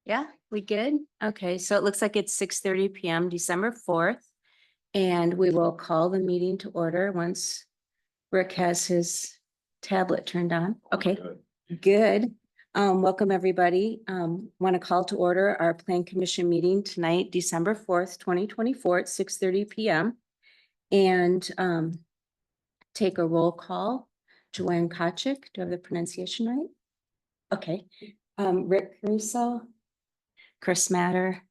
Yeah, we good? Okay, so it looks like it's 6:30 PM, December 4th. And we will call the meeting to order once Rick has his tablet turned on. Okay, good. Welcome, everybody. Want to call to order our Plan Commission meeting tonight, December 4th, 2024 at 6:30 PM. And take a roll call. Joanne Kochik, do I have the pronunciation right? Okay. Rick Caruso, Chris Matter,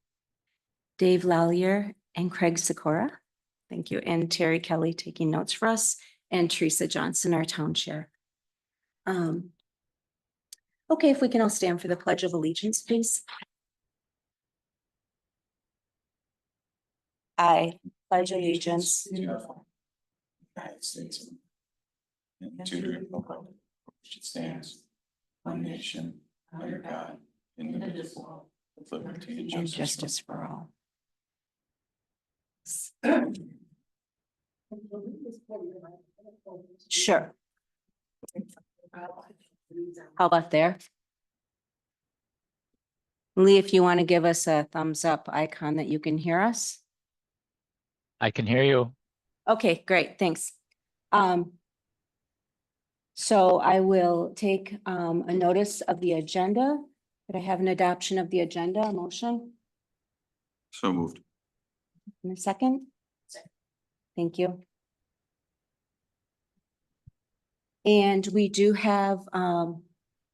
Dave Lallier, and Craig Sikora. Thank you. And Terry Kelly taking notes for us, and Teresa Johnson, our town chair. Okay, if we can all stand for the Pledge of Allegiance, please. I pledge allegiance. to the United States and to the republic which stands one nation under God, indivisible, with liberty and And justice. justice for all. Sure. How about there? Lee, if you want to give us a thumbs up icon that you can hear us. I can hear you. Okay, great, thanks. So I will take a notice of the agenda. Could I have an adoption of the agenda, a motion So moved. in a second? Thank you. And we do have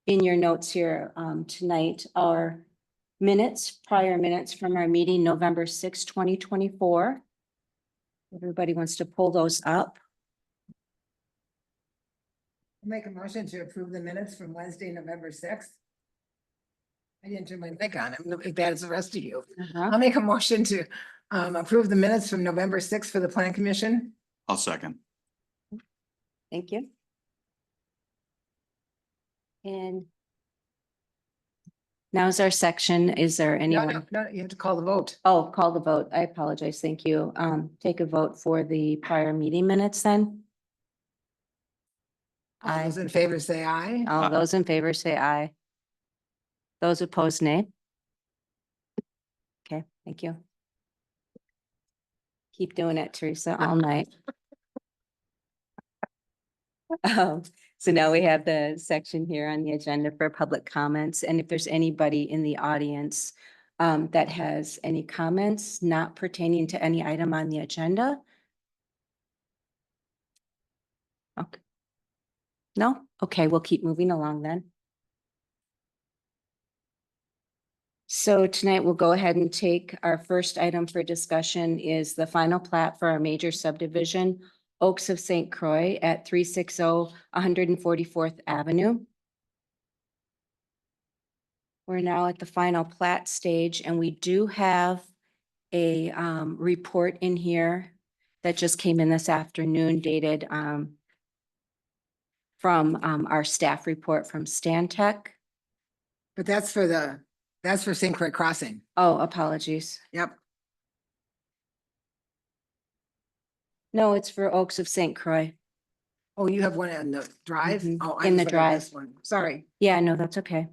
in your notes here tonight, our minutes, prior minutes from our meeting, November 6, 2024. Everybody wants to pull those up. Make a motion to approve the minutes from Wednesday, November 6th. I didn't turn my mic on. I'm as bad as the rest of you. I'll make a motion to approve the minutes from November 6th for the Plan Commission. I'll second. Thank you. And now's our section. Is there No, anyone? no, you have to call the vote. Oh, call the vote. I apologize. Thank you. Take a vote for the prior meeting minutes then. All those in favor say aye. All those in favor say aye. Those opposed, nay. Okay, thank you. Keep doing it, Teresa, all night. So now we have the section here on the agenda for public comments, and if there's anybody in the audience that has any comments not pertaining to any item on the agenda. Okay. No? Okay, we'll keep moving along then. So tonight we'll go ahead and take our first item for discussion is the final plat for our major subdivision, Oaks of St. Croix at 360 144th Avenue. We're now at the final plat stage, and we do have a report in here that just came in this afternoon dated from our staff report from Stantec. But that's for St. Croix Crossing. Oh, apologies. Yep. No, it's for Oaks of St. Croix. Oh, you have one in the drive? Mhm, Oh, in the just read this drive. one. Sorry. Yeah, no, that's okay.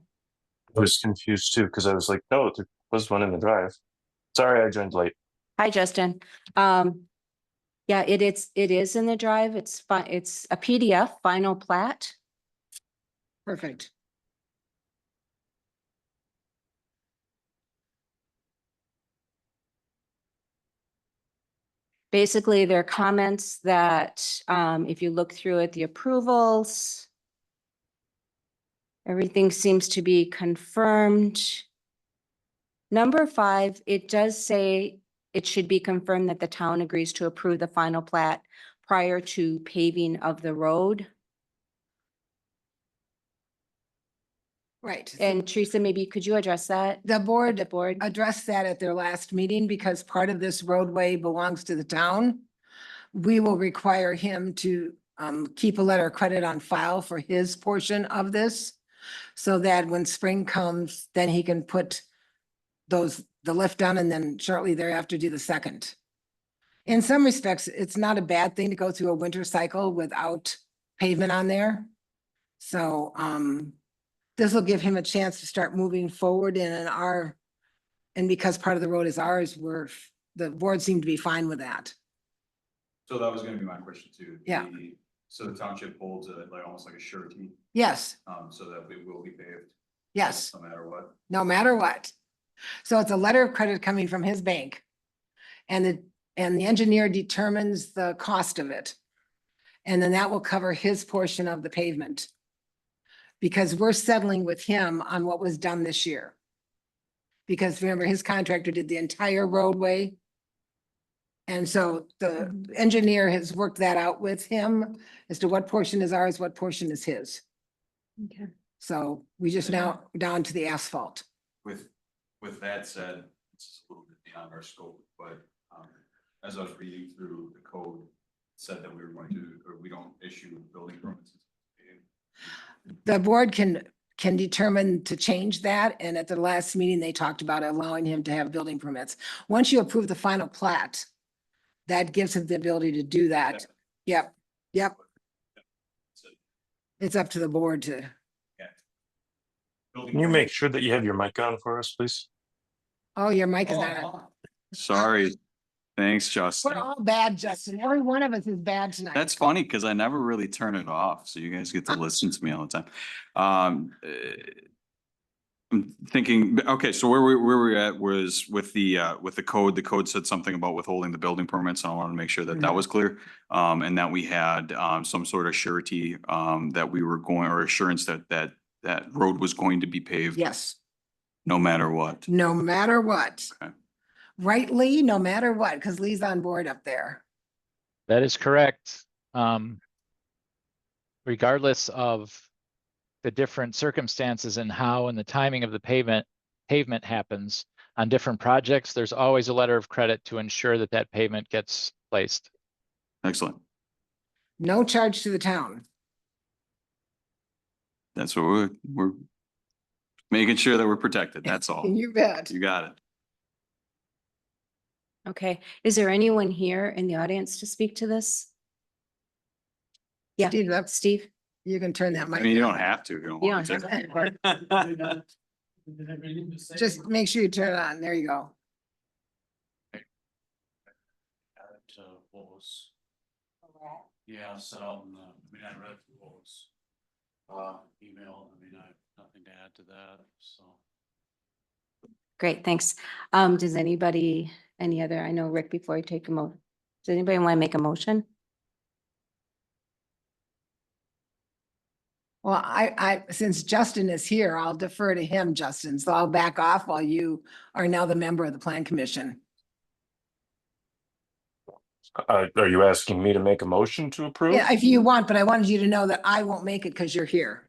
I was confused too, because I was like, no, there was one in the drive. Sorry, I joined late. Hi, Justin. Yeah, it is in the drive. It's a PDF, final plat. Perfect. Basically, there are comments that, if you look through it, the approvals, everything seems to be confirmed. Number 5, it does say it should be confirmed that the town agrees to approve the final plat prior to paving of the road. Right. And Teresa, maybe could you address that? The board The board? addressed that at their last meeting because part of this roadway belongs to the town. We will require him to keep a letter of credit on file for his portion of this. So that when spring comes, then he can put the lift down and then shortly thereafter do the second. In some respects, it's not a bad thing to go through a winter cycle without pavement on there. So this will give him a chance to start moving forward and because part of the road is ours, the board seemed to be fine with that. So that was gonna be my question too. Yeah. So the township holds it like almost like a surety, Yes, so that we will be paved. yes, No matter what. no matter what. So it's a letter of credit coming from his bank. And the engineer determines the cost of it. And then that will cover his portion of the pavement. Because we're settling with him on what was done this year. Because remember, his contractor did the entire roadway. And so the engineer has worked that out with him as to what portion is ours, what portion is his. Okay. So we just now down to the asphalt. With that said, it's a little bit beyond our scope, but, as I was reading through the code, it said that we were going to, or we don't issue building permits. The board can determine to change that, and at the last meeting, they talked about allowing him to have building permits. Once you approve the final plat, that gives him the ability to do that. Yep, yep. It's up to the board to, Can you make sure that you have your mic on for us, please? oh, your mic is not. Sorry. Thanks, We're Justin. all bad, Justin. Every one of us is bad tonight. That's funny because I never really turn it off, so you guys get to listen to me all the time. I'm thinking, okay, so where we at was with the code. The code said something about withholding the building permits, and I wanted to make sure that that was clear. And that we had some sort of surety that we were going, or assurance that road was going to be paved. Yes, No matter what. no matter what. Okay. Right, Lee? No matter what, because Lee's on board up there. That is correct. Regardless of the different circumstances and how and the timing of the pavement happens on different projects, there's always a letter of credit to ensure that that pavement gets placed. Excellent. No charge to the town. That's what we're making sure that we're protected. That's all. You bet. You got it. Okay, is there anyone here in the audience to speak to this? Yeah, Steve, that's, Steve? you can turn that I mic. mean, you on. don't have to. If you don't You want don't to. Just make sure you turn it on. There you go. What was, yeah, set out in the, I read what was, email, I have nothing to add to that, so. Great, thanks. Does anybody, I know Rick, before you take a does anybody want to make a motion? Well, since Justin is here, I'll defer to him, Justin. So I'll back off while you are now the member of the plan commission. Are you asking me to make a motion to approve? Yeah, if you want, but I wanted you to know that I won't make it because you're here.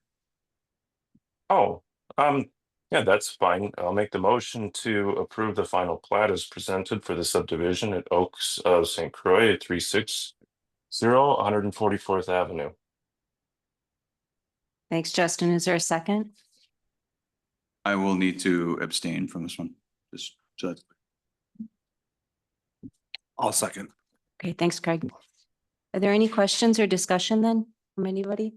Oh, yeah, that's fine. I'll make the motion to approve the final plat as presented for the subdivision at Oaks of St. Croix at 360 144th Avenue. Thanks, Justin. Is there a second? I will need to abstain from this one. Just, I'll second. Okay, thanks, Craig. Are there any questions or discussion then from anybody?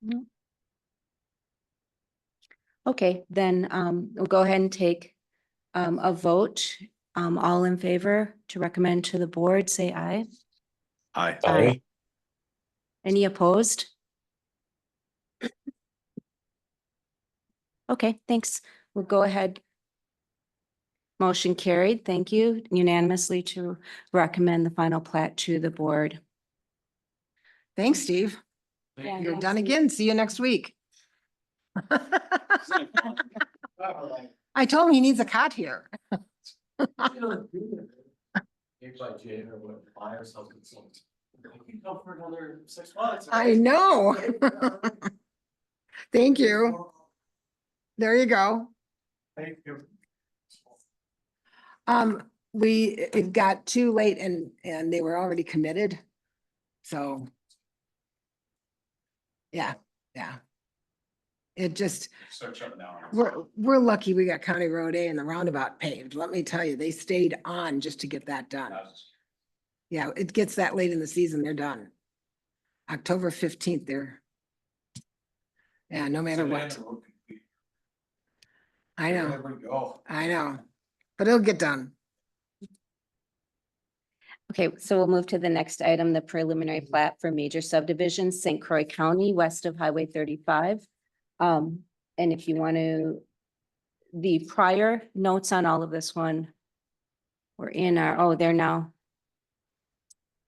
No. Okay, then we'll go ahead and take a vote. All in favor to recommend to the board, say aye. Aye. Aye. Any opposed? Okay, thanks. We'll go ahead. Motion carried. Thank you unanimously to recommend the final plat to the board. Thanks, Steve. Yeah, You're thanks, done Steve. again. See you next week. I told him he needs a cot here. I know. Thank you. There you go. Thank you. It got too late and they were already committed. So. Yeah. It just, Start shutting down. we're lucky we got County Road A and the roundabout paved. Let me tell you, they stayed on just to get that done. Yeah, it gets that late in the season, they're done. October 15th there. Yeah, no matter what. I know, There we go. I know, but it'll get done. Okay, so we'll move to the next item, the preliminary plat for major subdivision, St. Croix County, west of Highway 35. And if you want to, the prior notes on all of this one were in our, oh, they're now,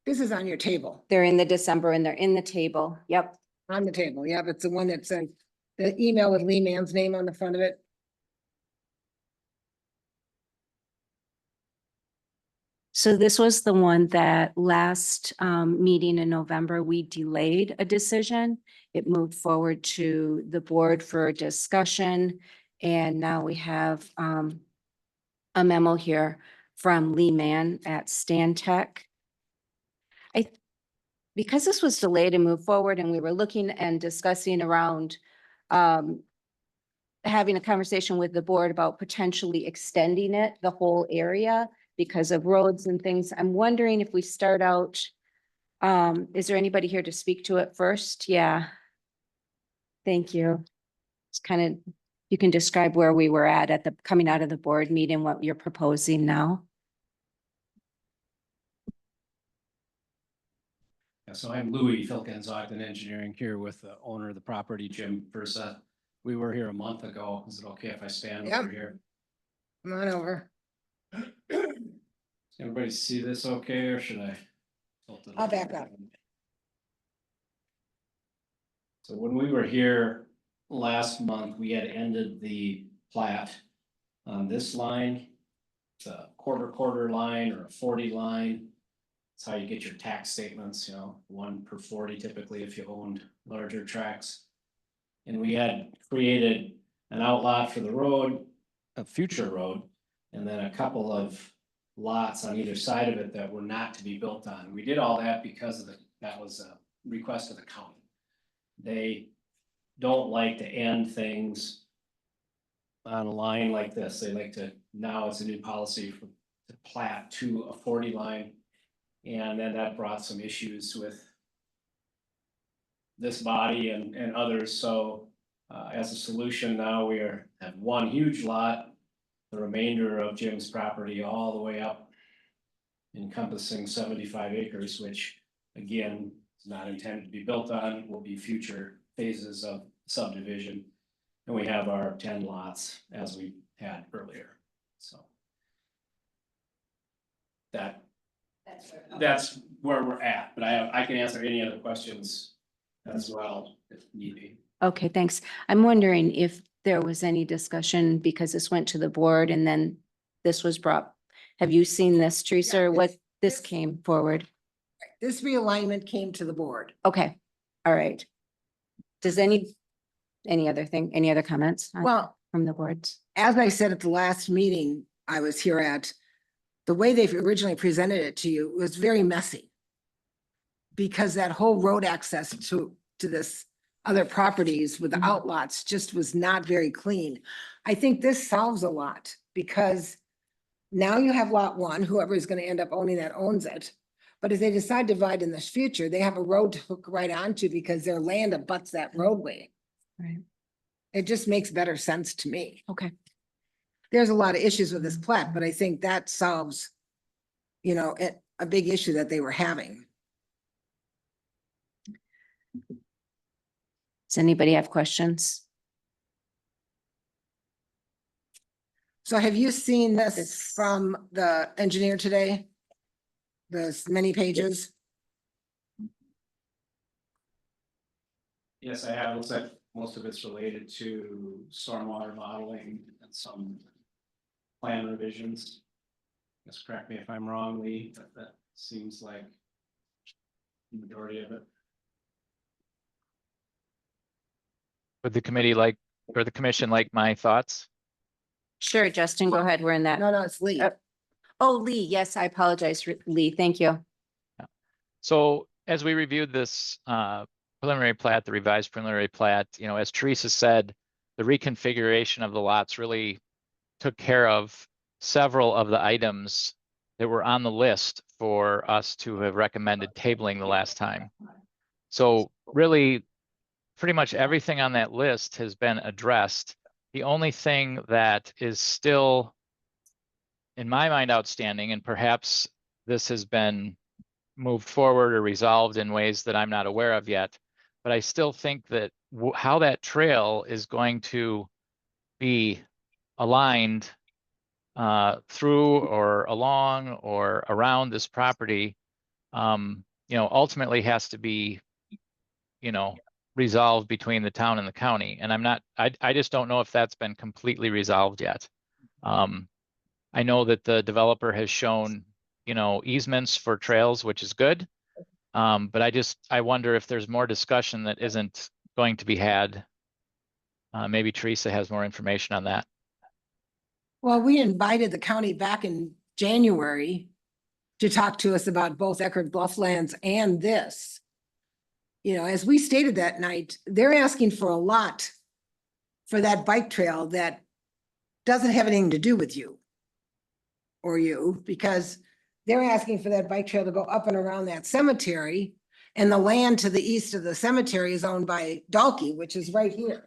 This is on your table, they're in the December and they're in the table. Yep. on the table. Yeah, it's the one that said, the email with Lee Mann's name on the front of it. So this was the one that last meeting in November, we delayed a decision. It moved forward to the board for discussion. And now we have a memo here from Lee Mann at Stantec. Because this was delayed and moved forward and we were looking and discussing around having a conversation with the board about potentially extending it, the whole area, because of roads and things. I'm wondering if we start out, is there anybody here to speak to it first? Yeah. Thank you. It's kind of, you can describe where we were at the, coming out of the board meeting, what you're proposing now. Yeah, so I'm Louis Filkins, Ogden Engineering, here with the owner of the property, Jim Versa. We were here a month ago. Is it okay if I stand Yep. over here? Come on over. Does everybody see this okay, or should I? tilt it I'll back up. So when we were here last month, we had ended the plat on this line. It's a quarter line or a 40 line. It's how you get your tax statements, 1 per 40 typically if you owned larger tracts. And we had created an outlot for the road, a future road, and then a couple of lots on either side of it that were not to be built on. We did all that because that was a request of the county. They don't like to end things on a line like this. They like to, now it's a new policy to plat to a 40 line. And then that brought some issues with this body and others. So as a solution, now we have one huge lot, the remainder of Jim's property all the way up, encompassing 75 acres, which again is not intended to be built on, will be future phases of subdivision. And we have our 10 lots as we had earlier. So that's where we're at, but I can answer any other questions as well if need be. Okay, thanks. I'm wondering if there was any discussion because this went to the board and then this was brought. Have you seen this, Teresa, or what this came forward? This realignment came to the board. Okay, all right. Does any other comments Well, from the boards? as I said at the last meeting I was here at, the way they've originally presented it to you was very messy. Because that whole road access to this other properties with the outlots just was not very clean. I think this solves a lot because now you have lot 1, whoever is gonna end up owning that owns it. But if they decide to divide in the future, they have a road to hook right onto because their land abuts that roadway. Right. It just makes better sense to me. Okay. There's a lot of issues with this plat, but I think that solves, a big issue that they were having. Does anybody have questions? So have you seen this This- from the engineer today? This many pages? Yes, I have. Looks like most of it's related to stormwater modeling and some plan revisions. Just correct me if I'm wrong, Lee, but that seems like the majority of it. Would the committee or the commission like my thoughts? Sure, Justin, go ahead. We're in that. No, it's Lee. Oh, Lee, yes, I apologize, Lee. Thank you. So as we reviewed this preliminary plat, the revised preliminary plat, as Teresa said, the reconfiguration of the lots really took care of several of the items that were on the list for us to have recommended tabling the last time. So really, pretty much everything on that list has been addressed. The only thing that is still, in my mind, outstanding, and perhaps this has been moved forward or resolved in ways that I'm not aware of yet, but I still think that how that trail is going to be aligned through or along or around this property, ultimately has to be, resolved between the town and the county. And I just don't know if that's been completely resolved yet. I know that the developer has shown, easements for trails, which is good. But I wonder if there's more discussion that isn't going to be had. Maybe Teresa has more information on that. Well, we invited the county back in January to talk to us about both Eckerd Blufflands and this. As we stated that night, they're asking for a lot for that bike trail that doesn't have anything to do with you or you, because they're asking for that bike trail to go up and around that cemetery, and the land to the east of the cemetery is owned by Dalkey, which is right here.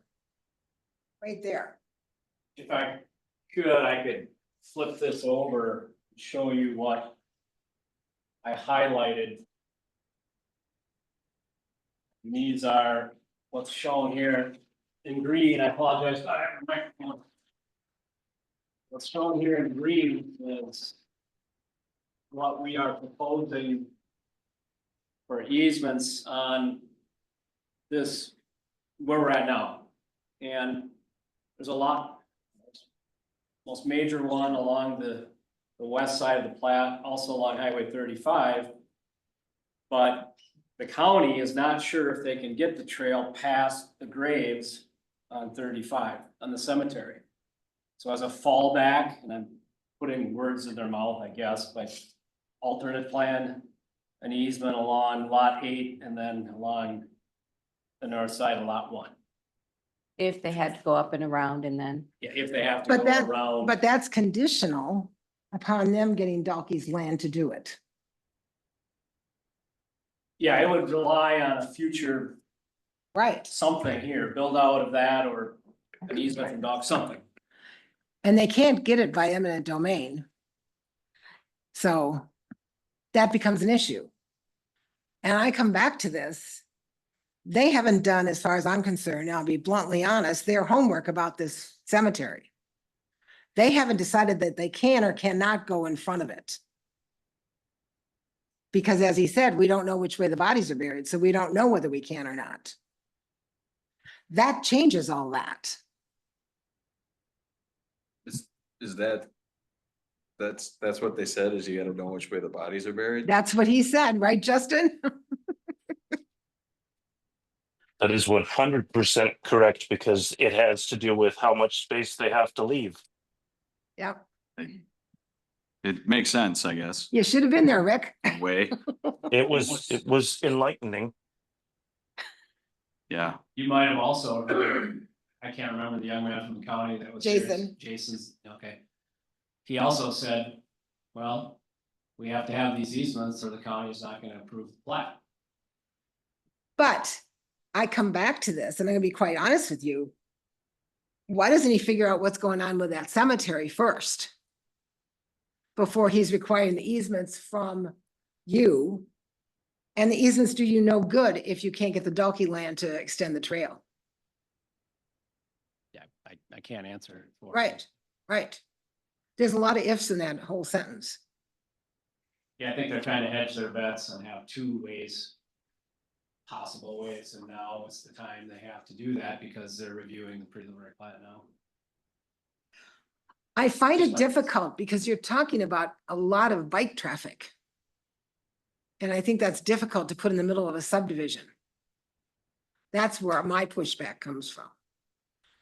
Right there. If I could flip this over, and show you what I highlighted. And these are what's shown here in green. I apologize. I have a microphone. What's shown here in green is what we are proposing for easements on this, where we're at now. And there's a lot. Most major one along the west side of the plat, also along Highway 35. But the county is not sure if they can get the trail past the graves on 35, on the cemetery. So as a fallback, and I'm putting words in their mouth, I guess, but alternate plan, an easement along lot 8 and then along the north side of lot 1. If they had to go up and around and then, Yeah, if they have to But go around. But that's conditional upon them getting Dalkey's land to do it. Yeah, it would rely on a future Right. something here, build out of that or an easement from Dock, something. And they can't get it by eminent domain. So that becomes an issue. And I come back to this. They haven't done, as far as I'm concerned, I'll be bluntly honest, their homework about this cemetery. They haven't decided that they can or cannot go in front of it. Because as he said, we don't know which way the bodies are buried, so we don't know whether we can or not. That changes all that. Is that's what they said, is you gotta know which way the bodies are buried? That's what he said, right, Justin? That is 100% correct, because it has to do with how much space they have to leave. Yep. It makes sense, I guess, You should have been there, Rick. way, It was enlightening. yeah. You might have also heard, I can't remember the young man from the county that was here. Jason. Jason's, okay. He also said, well, we have to have these easements or the county is not gonna approve the plat. But I come back to this, and I'm gonna be quite honest with you. Why doesn't he figure out what's going on with that cemetery first? Before he's requiring the easements from you. And the easements do you no good if you can't get the Dalkey land to extend the trail. Yeah, I can't answer it for you. Right, right. There's a lot of ifs in that whole sentence. Yeah, I think they're trying to hedge their bets and have two ways. Possible ways, and now it's the time they have to do that because they're reviewing the preliminary plat now. I find it difficult because you're talking about a lot of bike traffic. And I think that's difficult to put in the middle of a subdivision. That's where my pushback comes from.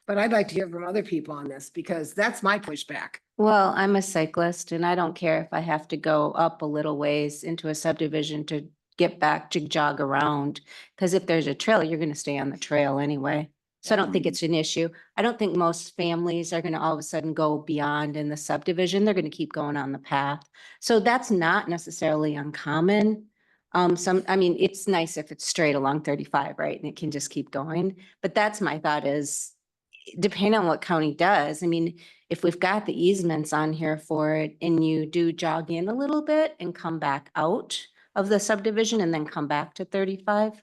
But I'd like to hear from other people on this because that's my pushback. well, I'm a cyclist and I don't care if I have to go up a little ways into a subdivision to get back to jog around. Because if there's a trail, you're gonna stay on the trail anyway. So I don't think it's an issue. I don't think most families are gonna all of a sudden go beyond in the subdivision. They're gonna keep going on the path. So that's not necessarily uncommon. I mean, it's nice if it's straight along 35, right? And it can just keep going. But that's my thought is, depending on what county does, I mean, if we've got the easements on here for it and you do jog in a little bit and come back out of the subdivision and then come back to 35,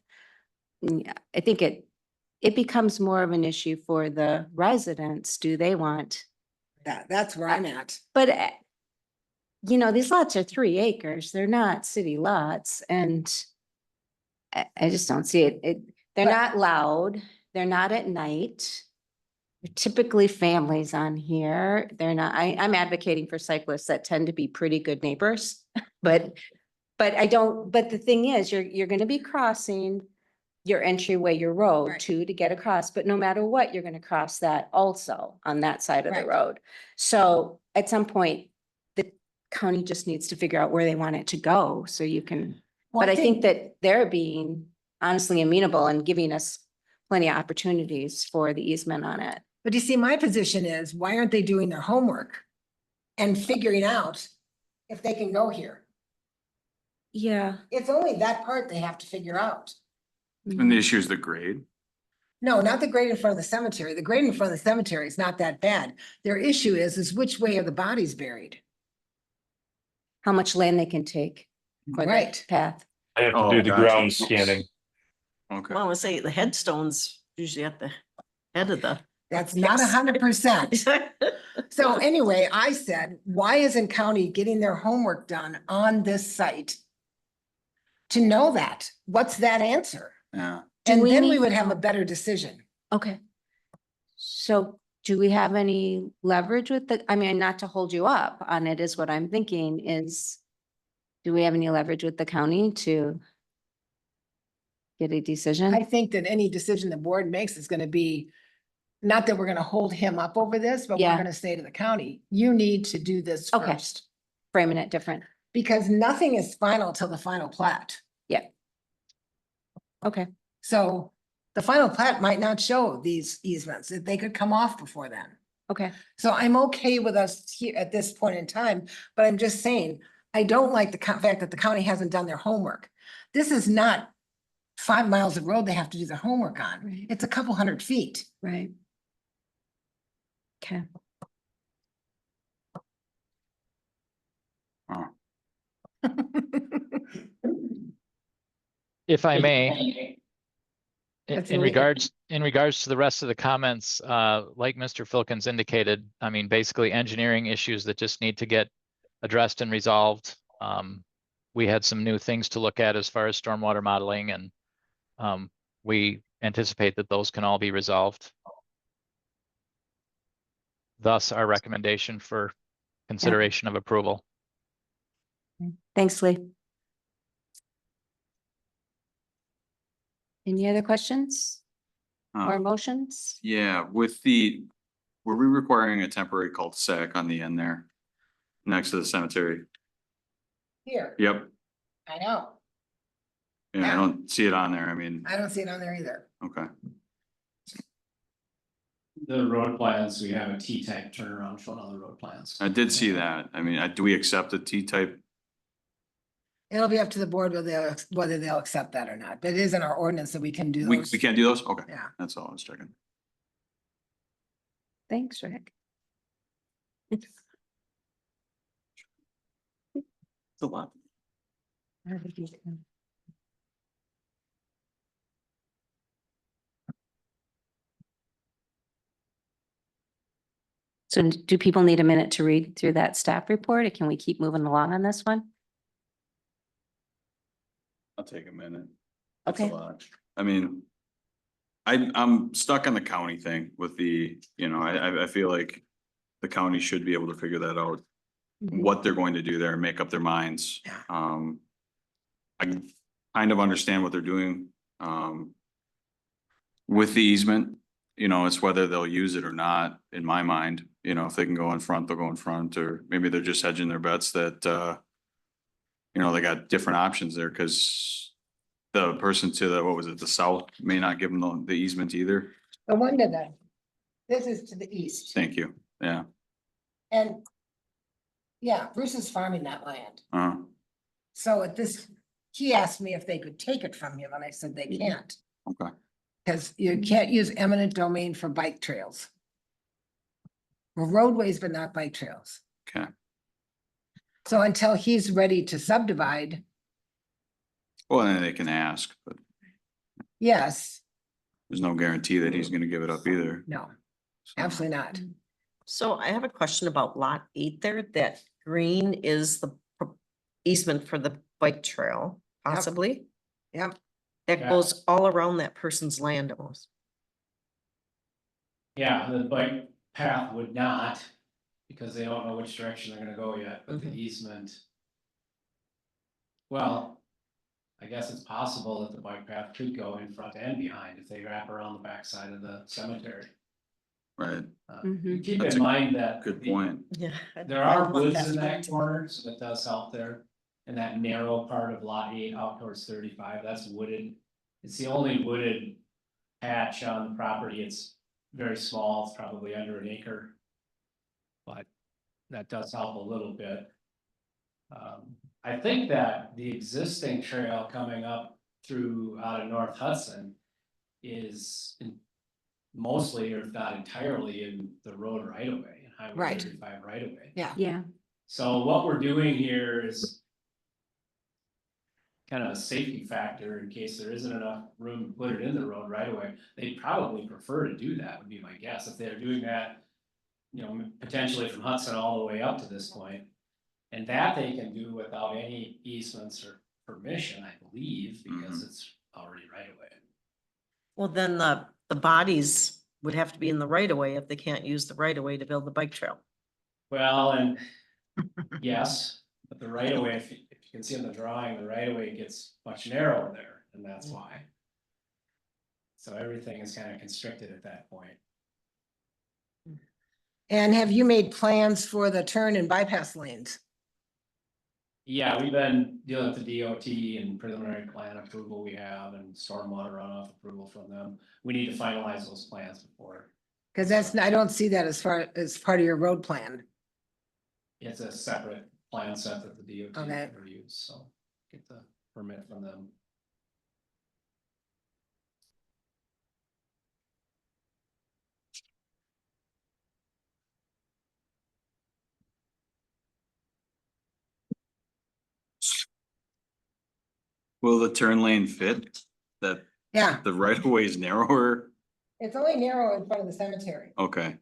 yeah, I think it becomes more of an issue for the residents. Do they want? That's where I'm at. But you know, these lots are 3 acres. They're not city lots and I just don't see it. They're But- not loud. They're not at night. They're typically families on here. They're not, I'm advocating for cyclists that tend to be pretty good neighbors. But the thing is, you're gonna be crossing your entryway, your road Right. to get across, but no matter what, you're gonna cross that also on that side of the Right. road. So at some point, the county just needs to figure out where they want it to go, so you can, Well, but I think that they're being honestly amenable and giving us plenty of opportunities for the easement on it. But you see, my position is, why aren't they doing their homework and figuring out if they can go here? Yeah. It's only that part they have to figure out. And the issue is the grade. No, not the grade in front of the cemetery. The grade in front of the cemetery is not that bad. Their issue is which way are the bodies buried? How much land they can take for the Right. path. I have to Oh, do the gotcha. ground scanning. Okay. Well, I would say the headstone's usually at the head of the. That's not 100%. So anyway, I said, why isn't county getting their homework done on this site? To know that, what's that answer? Yeah. Do And we then we need- would have a better decision. Okay. So do we have any leverage with the, I mean, not to hold you up on it is what I'm thinking is, do we have any leverage with the county to get a I decision? think that any decision the board makes is gonna be, not that we're gonna hold him up over this, but we're Yeah. gonna say to the county, you need to do this Okay. first. Framing it different. Because nothing is final till the final plat. Okay. So the final plat might not show these easements. They could come off before then. Okay. So I'm okay with us here at this point in time, but I'm just saying, I don't like the fact that the county hasn't done their homework. This is not 5 miles of road they have to do their homework on. Right. It's a couple hundred feet. Right. Okay. Oh. If I may, in Absolutely. regards to the rest of the comments, like Mr. Filkins indicated, I mean, basically engineering issues that just need to get addressed and resolved. We had some new things to look at as far as stormwater modeling, and we anticipate that those can all be resolved. Thus, our recommendation for consideration of approval. Thanks, Lee. Any other questions or Uh, motions? Yeah, were we requiring a temporary cul-de-sac on the end there? Next to the cemetery? Here, Yep. I know. Yeah, I Yeah. don't see it on there. I mean, I don't see it on there either. okay. The road plans, we have a T-type turnaround shown on the road plans. I did see that. I mean, do we accept a T-type? It'll be up to the board whether they'll accept that or not, but it is in our ordinance that we can do We those. can't do those? Okay, Yeah. that's all I was checking. Thanks, Rick. It's a lot. So do people need a minute to read through that staff report, or can we keep moving along on this one? I'll take a minute. That's a Okay. lot. I mean, I'm stuck on the county thing with I feel like the county should be able to figure that out, what they're going to do there, make up their minds. Yeah. I kind of understand what they're doing, with the easement, it's whether they'll use it or not, in my mind. If they can go in front, they'll go in front, or maybe they're just hedging their bets that, they got different options there, cause the person to the south may not give them the easement either. The one to this is to the east. Thank you, yeah. And yeah, Bruce is farming that land. Uh, So at this he asked me if they could take it from him, and I said they can't. Okay. Because you can't use eminent domain for bike trails. Well, roadways, but not bike trails. Okay. So until he's ready to subdivide, Well, then they can ask, but yes, there's no guarantee that he's gonna give it up either. no, So- absolutely not. So I have a question about lot 8 there. That green is the easement for the bike trail, Yep. possibly? Yep. That Yeah. goes all around that person's land almost. Yeah, the bike path would not, because they don't know which direction they're gonna go yet, but the Mhm. easement. Well, I guess it's possible that the bike path could go in front and behind if they wrap around the backside of the cemetery. Right, Mhm. Keep That's in a mind that. good the- point. Yeah. There are woods in that corner, so that does help there. And that narrow part of lot 8 out towards 35, that's wooded. It's the only wooded patch on the property. It's very small, it's probably under an acre. But that does help a little bit. I think that the existing trail coming up through out of North Hudson is mostly, or if not entirely, in the road right of way, Highway Right. 35 right of way. Yeah. Yeah, So what we're doing here is kind of a safety factor in case there isn't enough room to put it in the road right away. They'd probably prefer to do that, would be my guess, if they're doing that, you know, potentially from Hudson all the way up to this point. And that they can do without any easements or permission, I believe, because it's already right away. Well, then the bodies would have to be in the right of way if they can't use the right of way to build the bike trail. Well, and yes, but the right of way, if you can see in the drawing, the right of way gets much narrower there, and that's why. So everything is kind of constricted at that point. And have you made plans for the turn and bypass lanes? Yeah, we've been dealing with the DOT and preliminary plan approval we have and stormwater runoff approval from them. We need to finalize those plans before. Because that's, I don't see that as far as part of your road plan. It's a separate plan set that the DOT Okay. reviews, so get the permit from them. Will the turn lane fit? That Yeah, the right of way is narrower? it's only narrow in front of the cemetery, Okay,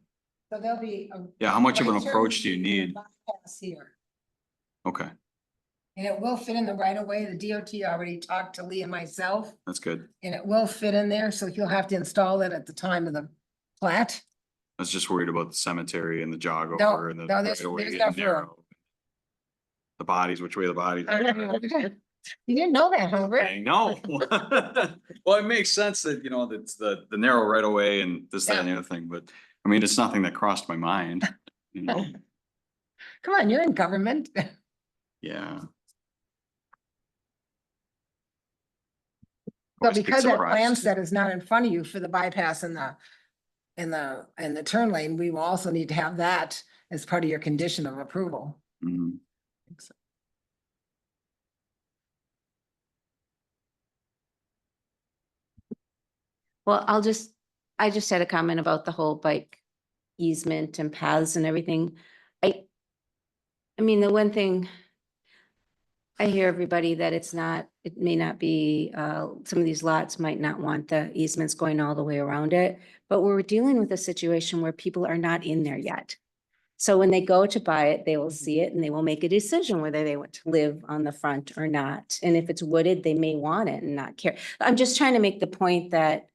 so there'll be. a yeah, how much of an right turn approach do you and a need? bypass here. Okay, And it will fit in the right of way. The DOT already talked to Lee and myself, that's good. and it will fit in there, so you'll have to install it at the time of the plat. I was just worried about the cemetery and the jog No, over and the no, right there's- of way there's getting enough room. narrow. The bodies, which way the bodies. You didn't know that, huh, Rick? I know. Well, it makes sense that, you know, that's the narrow right of way and this, that, and the other thing, but I mean, it's nothing that crossed my mind. You know? Come on, you're in government. Yeah. So Always get because that plan surprised. set is not in front of you for the bypass and the turn lane, we will also need to have that as part of your condition of approval. Mhm. well, I just had a comment about the whole bike easement and paths and everything. I mean, the one thing I hear everybody that it may not be, some of these lots might not want the easements going all the way around it, but we're dealing with a situation where people are not in there yet. So when they go to buy it, they will see it and they will make a decision whether they want to live on the front or not. And if it's wooded, they may want it and not care. I'm just trying to make the point that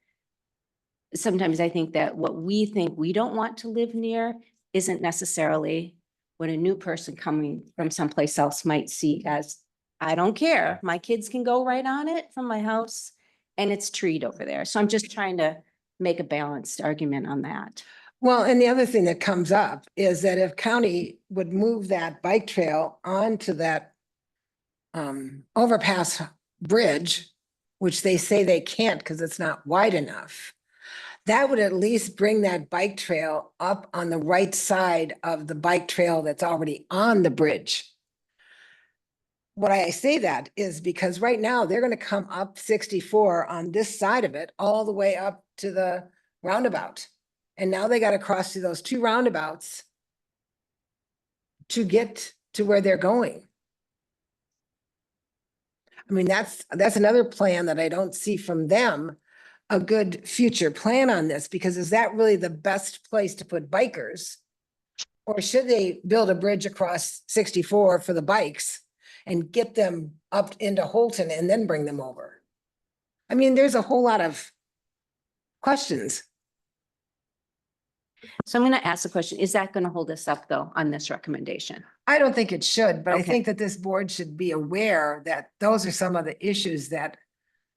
sometimes I think that what we think we don't want to live near isn't necessarily what a new person coming from someplace else might see as, I don't care, my kids can go right on it from my house and it's treed over there. So I'm just trying to make a balanced argument on that. Well, and the other thing that comes up is that if county would move that bike trail onto that overpass bridge, which they say they can't because it's not wide enough, that would at least bring that bike trail up on the right side of the bike trail that's already on the bridge. why I say that is because right now they're gonna come up 64 on this side of it, all the way up to the roundabout. And now they gotta cross through those two roundabouts to get to where they're going. I mean, that's another plan that I don't see from them, a good future plan on this, because is that really the best place to put bikers? Or should they build a bridge across 64 for the bikes and get them up into Holton and then bring them over? I mean, there's a whole lot of questions. So I'm gonna ask the question, is that gonna hold us up though on this recommendation? I don't think it should, but I Okay. think that this board should be aware that those are some of the issues that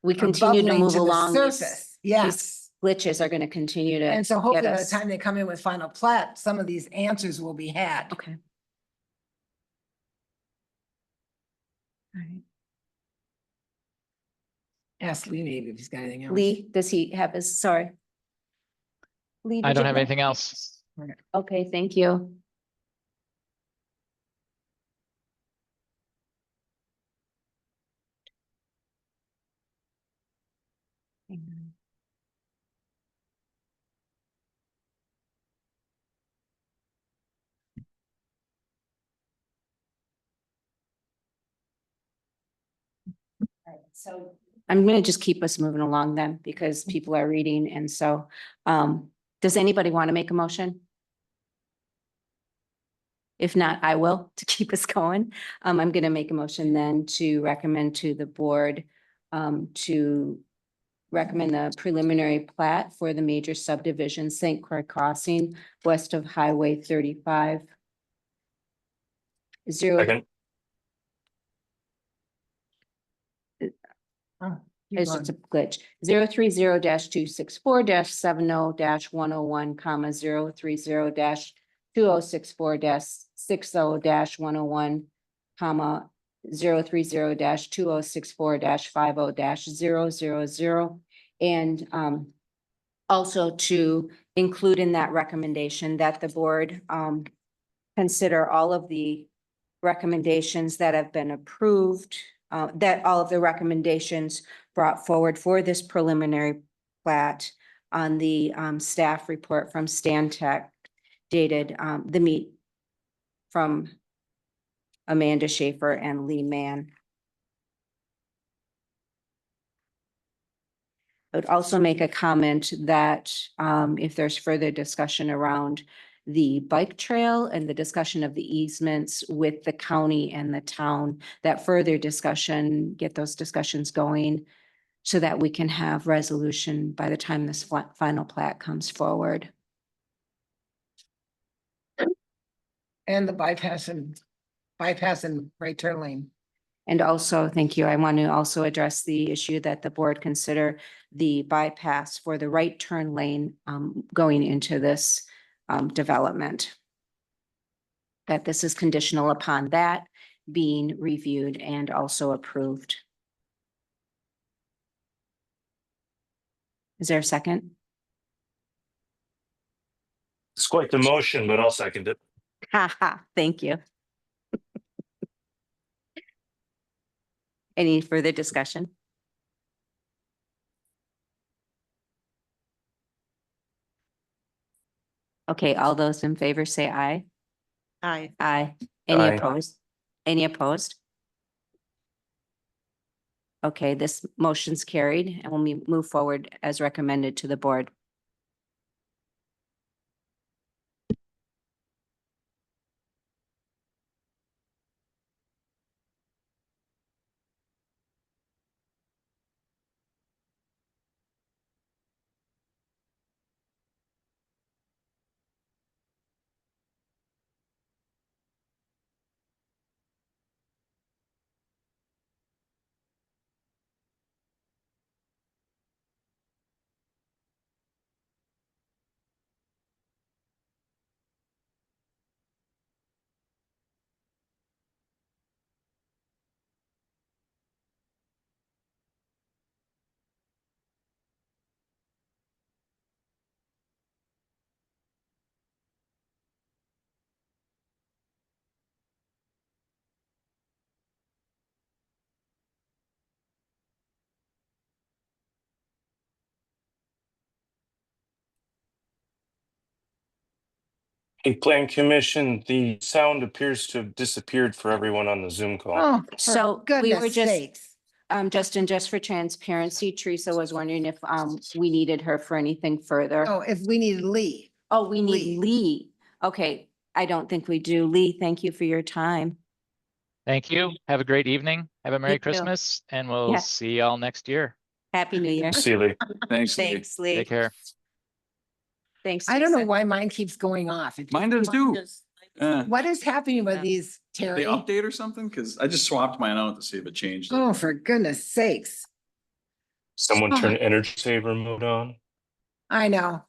We are continue to bubbling move to the along. These- surface. these Yes. Glitches are gonna continue to And so hopefully get by the us. time they come in with final plat, some of these answers will be had. Okay. All right. Ask Lee maybe if he's got anything else. Lee, does he have his, sorry? Lee, I did don't you have anything else. Okay, thank you. So I'm gonna just keep us moving along then, because people are reading, and so, does anybody want to make a motion? If not, I will, to keep us going. I'm gonna make a motion then to recommend to the board, to recommend the preliminary plat for the major subdivision, St. Croix Crossing, west of Highway 35. Second, Keep It's going. just a glitch. 030-264-70-101, comma, 030-2064-60-101, comma, 030-2064-50-000. And also to include in that recommendation that the board consider all of the recommendations that have been approved, that all of the recommendations brought forward for this preliminary plat on the staff report from Stan Tech dated the meet from Amanda Schaefer and Lee Mann. I would also make a comment that if there's further discussion around the bike trail and the discussion of the easements with the county and the town, that further discussion, get those discussions going so that we can have resolution by the time this final plat comes forward. And the bypass and right turn lane. And also, thank you, I want to also address the issue that the board consider the bypass for the right turn lane going into this development. That this is conditional upon that being reviewed and also approved. Is there a second? it's quite the motion, but I'll second it. Ha ha, thank you. Any further discussion? Okay, all those in favor say aye. Aye. Aye. Any Aye. opposed? Any opposed? Okay, this motion's carried and we'll move forward as recommended to the board. Hey, Plan Commission, the sound appears to have disappeared for everyone on the Zoom call. Oh, So for we were goodness just- sakes. Justin, just for transparency, Teresa was wondering if, we needed her for anything further. Oh, if we needed Lee. Oh, we Lee. need Lee. Okay, I don't think we do. Lee, thank you for your time. Thank you. Have a great evening. Have a Merry You too. Christmas, and we'll Yeah. see y'all next year. Happy New Year. See you later. Thanks. Lee. Thanks, Lee. Take care. Thanks. I don't know Teresa. why mine keeps going off. It Mine does just- too. Just- What is happening with Yeah. these, They Terry? update or something? Cause I just swapped mine out to see if it changed. Oh, for goodness sakes. Someone turn energy saver mode on. I know.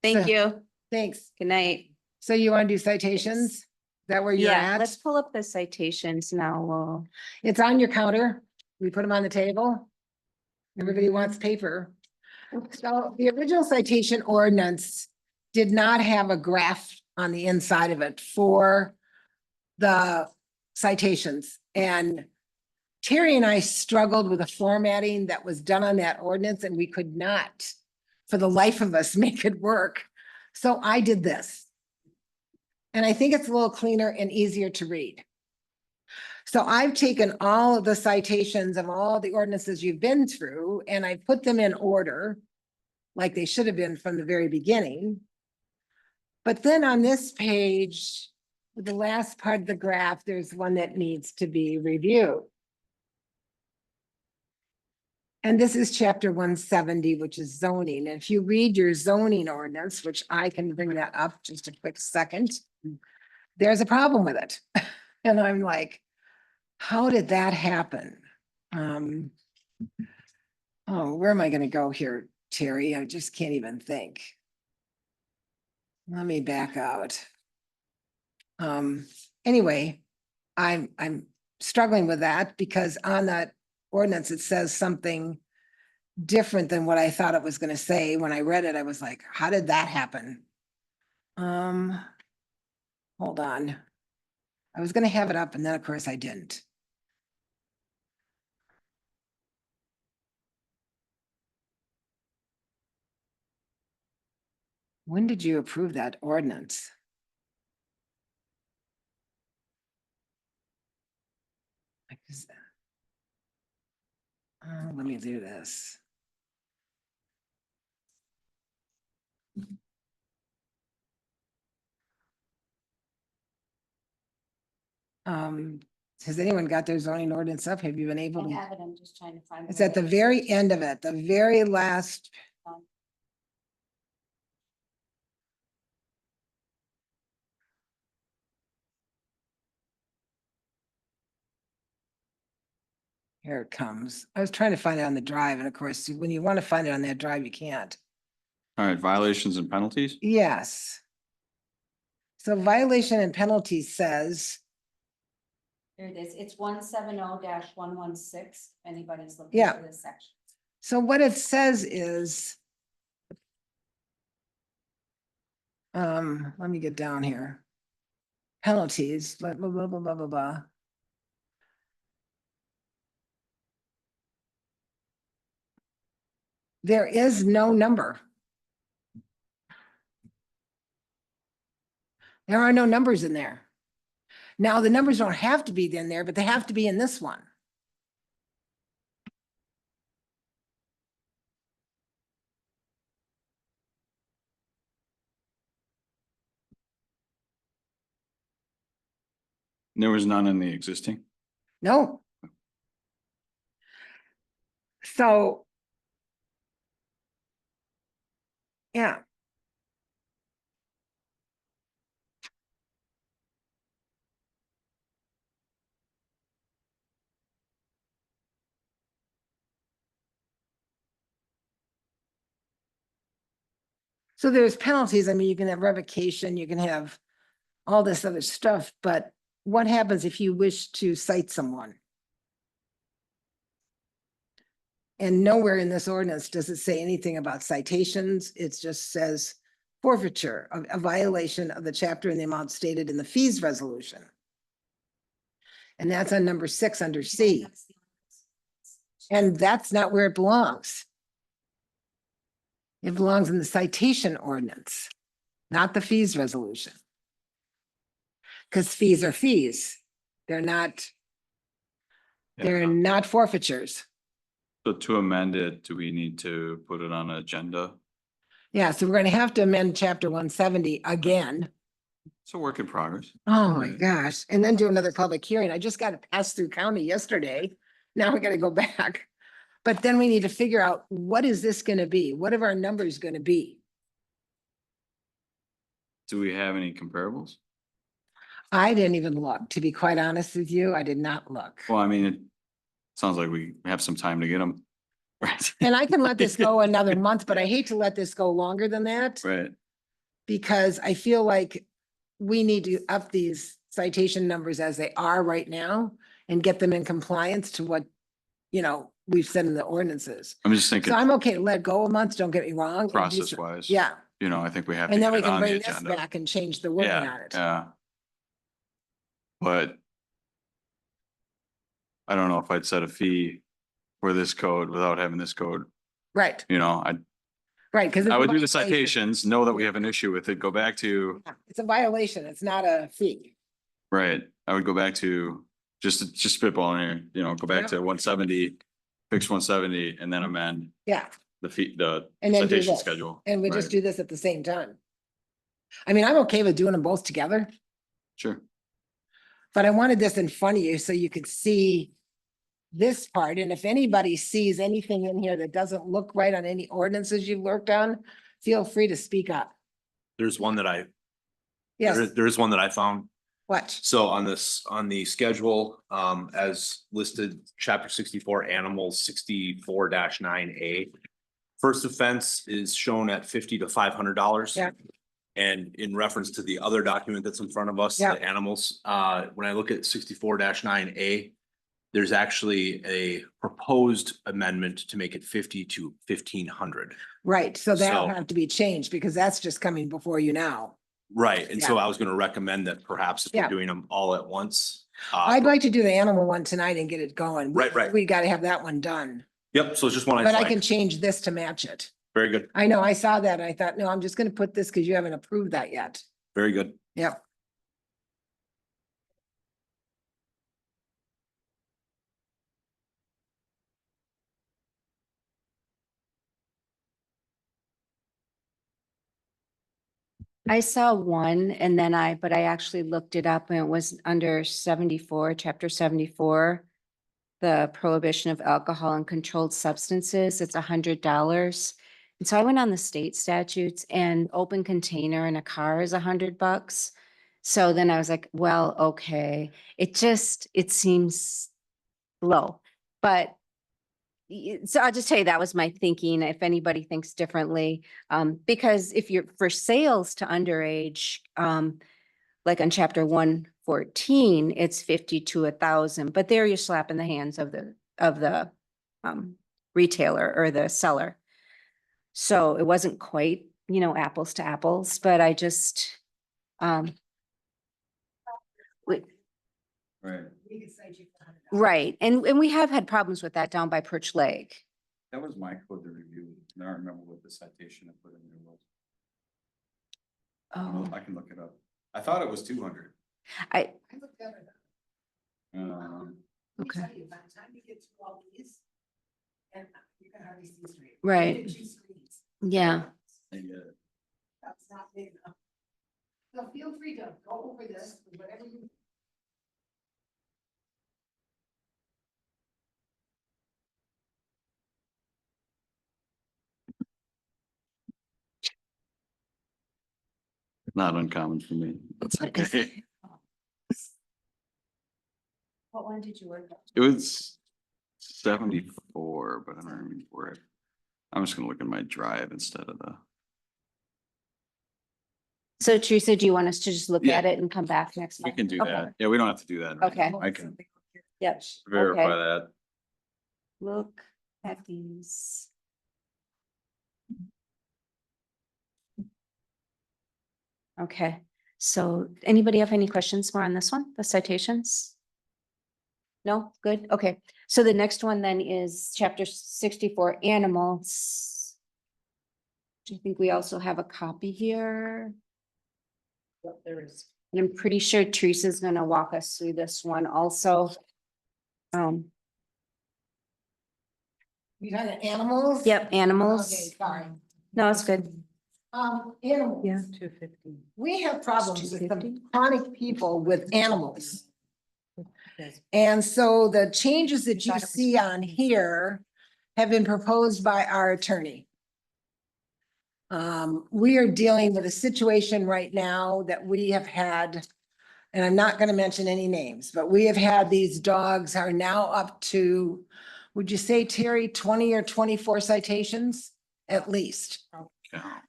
Thank you. Thanks. Good night. So you want to do citations? Is that where you're Yeah, at? let's pull up the citations now. We'll. It's on your counter. We put them on the table. Everybody wants paper. So the original citation ordinance did not have a graph on the inside of it for the citations. And Terry and I struggled with the formatting that was done on that ordinance, and we could not, for the life of us, make it work. So I did this. And I think it's a little cleaner and easier to read. So I've taken all of the citations of all the ordinances you've been through, and I put them in order, like they should have been from the very beginning. But then on this page, the last part of the graph, there's one that needs to be reviewed. And this is chapter 170, which is zoning. And if you read your zoning ordinance, which I can bring that up just a quick second, there's a problem with it. And I'm like, how did that happen? Oh, where am I gonna go here, Terry? I just can't even think. Let me back out. Anyway, I'm struggling with that because on that ordinance, it says something different than what I thought it was gonna say. When I read it, I was like, how did that happen? Hold on. I was gonna have it up and then of course I didn't. When did you approve that ordinance? Like this- let me do this. Has anyone got their zoning ordinance up? Have you been able I to? have it. I'm just trying to find. It's at the very end of it, the very last. Here it comes. I was trying to find it on the drive, and of course, when you want to find it on that drive, you can't. All right, violations and penalties? Yes. So violation and penalty says, Here it is. It's 170-116. Anybody's looking Yeah. for this section. so what it says is. Let me get down here. Penalties, blah, blah, blah, blah, blah, blah, blah. There is no number. There are no numbers in there. Now, the numbers don't have to be in there, but they have to be in this one. There was none in the existing? No. So. Yeah. So there's penalties. I mean, you can have revocation, you can have all this other stuff, but what happens if you wish to cite someone? And nowhere in this ordinance does it say anything about citations. It just says forfeiture of a violation of the chapter and the amount stated in the fees resolution. And that's on number 6 under C. And that's not where it belongs. It belongs in the citation ordinance. not the fees resolution. Because fees are fees. They're not, they're not forfeitures. So to amend it, do we need to put it on an agenda? Yeah, so we're gonna have to amend chapter 170 again. It's a work in progress. Oh my Right. gosh, and then do another public hearing. I just got it passed through county yesterday. Now we gotta go back. But then we need to figure out, what is this gonna be? What are our numbers gonna be? Do we have any comparables? I didn't even look, to be quite honest with you. I did not look. Well, I mean, it sounds like we have some time to get them. Right. And I can let this go another month, but I hate to let this go longer than that. Right. Because I feel like we need to up these citation numbers as they are right now and get them in compliance to what, we've said in the ordinances. I'm just thinking So I'm okay to let go a month, don't get me wrong. and do process some- wise. Yeah, I think we have to and then get we it can on the bring this agenda. back and change the wording on Yeah, it. yeah. But I don't know if I'd set a fee for this code without having this code, Right, I right, because. would do the citations, know that we have an issue with it, go back to, It's a violation. It's not a fee. right, I would go back to, just spitballing here, go back Yeah. to 170, fix 170 and then amend Yeah, the fee, the and then do citation this. schedule. And we just Right. do this at the same time. I mean, I'm okay with doing them both together, Sure. but I wanted this in front of you so you could see this part. And if anybody sees anything in here that doesn't look right on any ordinances you've worked on, feel free to speak up. There's one that Yes, there is one that I found. what? So on the schedule, as listed, chapter 64, animals 64-9A. First offense is shown at $50 to $500. Yeah. And in reference to the other document that's in front of us, Yeah. the animals, when I look at 64-9A, there's actually a proposed amendment to make it 50 to 1,500. Right, so that'll So- have to be changed because that's just coming before you now. Right, and so I was gonna recommend that perhaps if Yeah. we're doing them all at once. I'd like to do the animal one tonight and get it going. Right. We gotta have that one done, Yep, so it's just one I but I can flagged. change this to match it. Very good, I know, I saw that. And I thought, no, I'm just gonna put this because you haven't approved that yet. very good. Yep. I saw one and then but I actually looked it up and it was under 74, chapter 74. The prohibition of alcohol and controlled substances, it's $100. And so I went on the state statutes and open container in a car is $100. So then I was like, well, okay, it seems low, but so I'll just tell you, that was my thinking, if anybody thinks differently. Because if you're for sales to underage, like on chapter 114, it's 50 to 1,000, but there you're slapping the hands of the retailer or the seller. So it wasn't quite, apples to apples, but I just, Right. right. And we have had problems with that down by Perch Lake. That was my code to review. I don't remember what the citation I put in there was. Oh, I can look it up. I thought it was 200. I, Um, okay, By the time you get through all these, and you can hardly see straight. Right. Look at two screens. yeah. and, That's not big enough. So feel free to go over this, whatever you. Not uncommon for me. That's What is okay. What one did you work on? It was 74, but I don't remember where it. I'm just gonna look at my drive instead of the. So Teresa, do you want us to just look Yeah. at it and come back next We month? can do Okay. that. Yeah, we don't have to do that. right Okay. now. I can Yep. verify Okay. that. Look at these. Okay, so anybody have any questions more on this one, the citations? No, good, okay. So the next one then is chapter 64, animals. I think we also have a copy here. There is. And I'm pretty sure Teresa's gonna walk us through this one also. You talking animals? Yep, Okay, animals. sorry. No, it's good. Animals. Yeah. 250. We have problems with some 250? chronic people with animals. And so the changes that you see on here have been proposed by our attorney. We are dealing with a situation right now that we have had, and I'm not gonna mention any names, but we have had these dogs are now up to, would you say, Terry, 20 or 24 citations at least?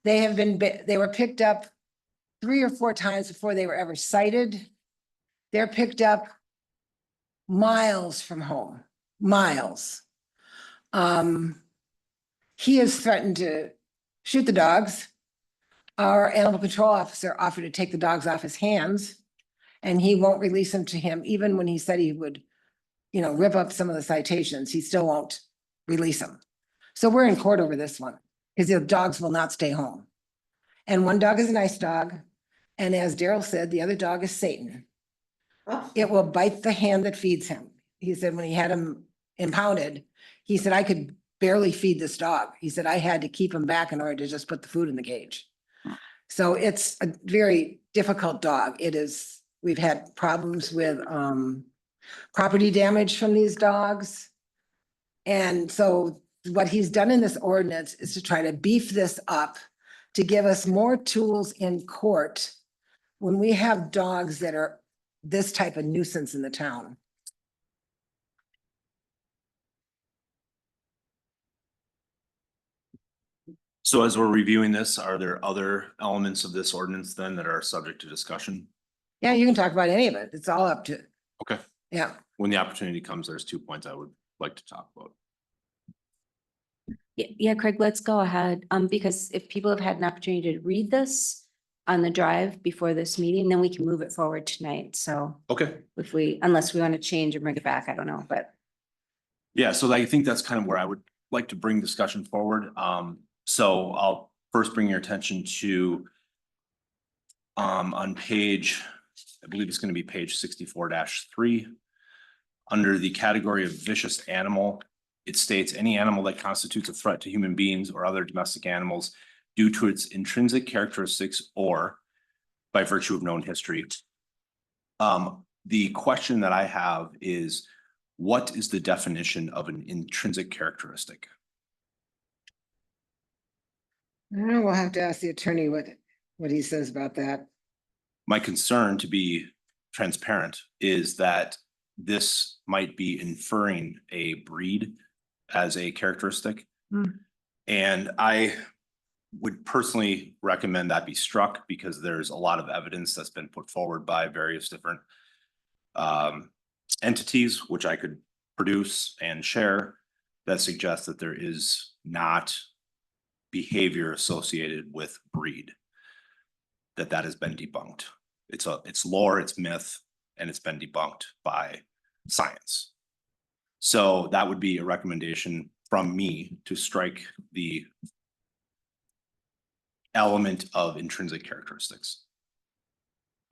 They have been, they were picked up 3 or 4 times before they were ever cited. They're picked up miles from home, miles. He has threatened to shoot the dogs. Our animal control officer offered to take the dogs off his hands, and he won't release them to him, even when he said he would, rip up some of the citations, he still won't release them. So we're in court over this one, because the dogs will not stay home. And one dog is a nice dog, and as Daryl said, the other dog is Satan. It will bite the hand that feeds him. He said when he had him impounded, he said, I could barely feed this dog. He said, I had to keep him back in order to just put the food in the cage. So it's a very difficult dog. It is, we've had problems with property damage from these dogs. And so what he's done in this ordinance is to try to beef this up, to give us more tools in court when we have dogs that are this type of nuisance in the town. So as we're reviewing this, are there other elements of this ordinance then that are subject to discussion? Yeah, you can talk about any of it. It's all up to, Okay, yeah. when the opportunity comes, there's 2 points I would like to talk about. Yeah, Craig, let's go ahead. Because if people have had an opportunity to read this on the drive before this meeting, then we can move it forward tonight. So Okay. if we, unless we want to change and bring it back, I don't know, but. Yeah, so I think that's kind of where I would like to bring discussion forward. So I'll first bring your attention to on page, I believe it's going to be page 64-3. Under the category of vicious animal, it states any animal that constitutes a threat to human beings or other domestic animals due to its intrinsic characteristics or by virtue of known history. The question that I have is, what is the definition of an intrinsic characteristic? I don't know, we'll have to ask the attorney what he says about that. My concern, to be transparent, is that this might be inferring a breed as a characteristic. And I would personally recommend that be struck because there's a lot of evidence that's been put forward by various different entities, which I could produce and share, that suggests that there is not behavior associated with breed, that has been debunked. It's lore, it's myth, and it's been debunked by science. So that would be a recommendation from me to strike the element of intrinsic characteristics.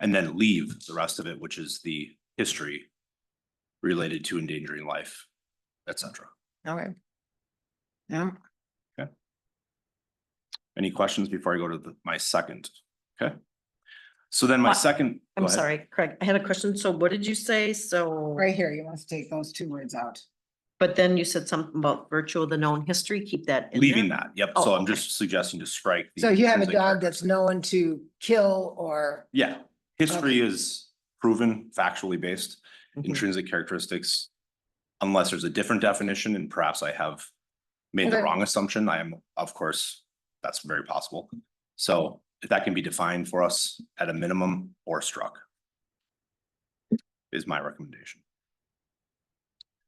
And then leave the rest of it, which is the history related to endangering life, etc. Okay. Yeah. Any questions before I go to my second? Okay. So then my second. I'm go ahead. sorry, Craig, I had a question. So what did you say? So, Right here, you must take those 2 words out. but then you said something about virtue of the known history, keep that in Leaving there? that, yep. Oh, So I'm okay. just suggesting to strike. the So you have a intrinsic dog that's characteristic. known to kill or, Yeah, history is proven, factually based. Mhm. Intrinsic characteristics, unless there's a different definition, and perhaps I have made the Okay. wrong assumption, I am, of course, that's very possible. So if that can be defined for us at a minimum or struck, is my recommendation.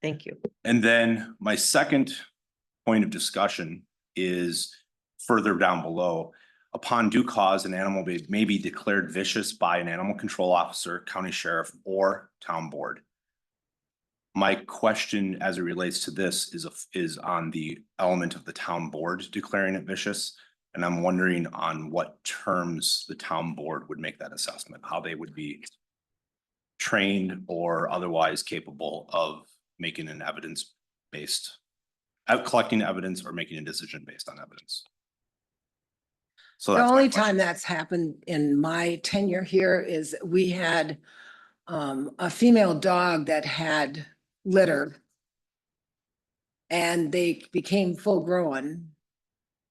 Thank you. And then my second point of discussion is further down below. Upon due cause, an animal may be declared vicious by an animal control officer, county sheriff, or town board. My question as it relates to this is on the element of the town board declaring it vicious. And I'm wondering on what terms the town board would make that assessment, how they would be trained or otherwise capable of making an evidence-based, collecting evidence or making a decision based on evidence. So The that's my only question. time that's happened in my tenure here is we had a female dog that had litter. And they became full grown.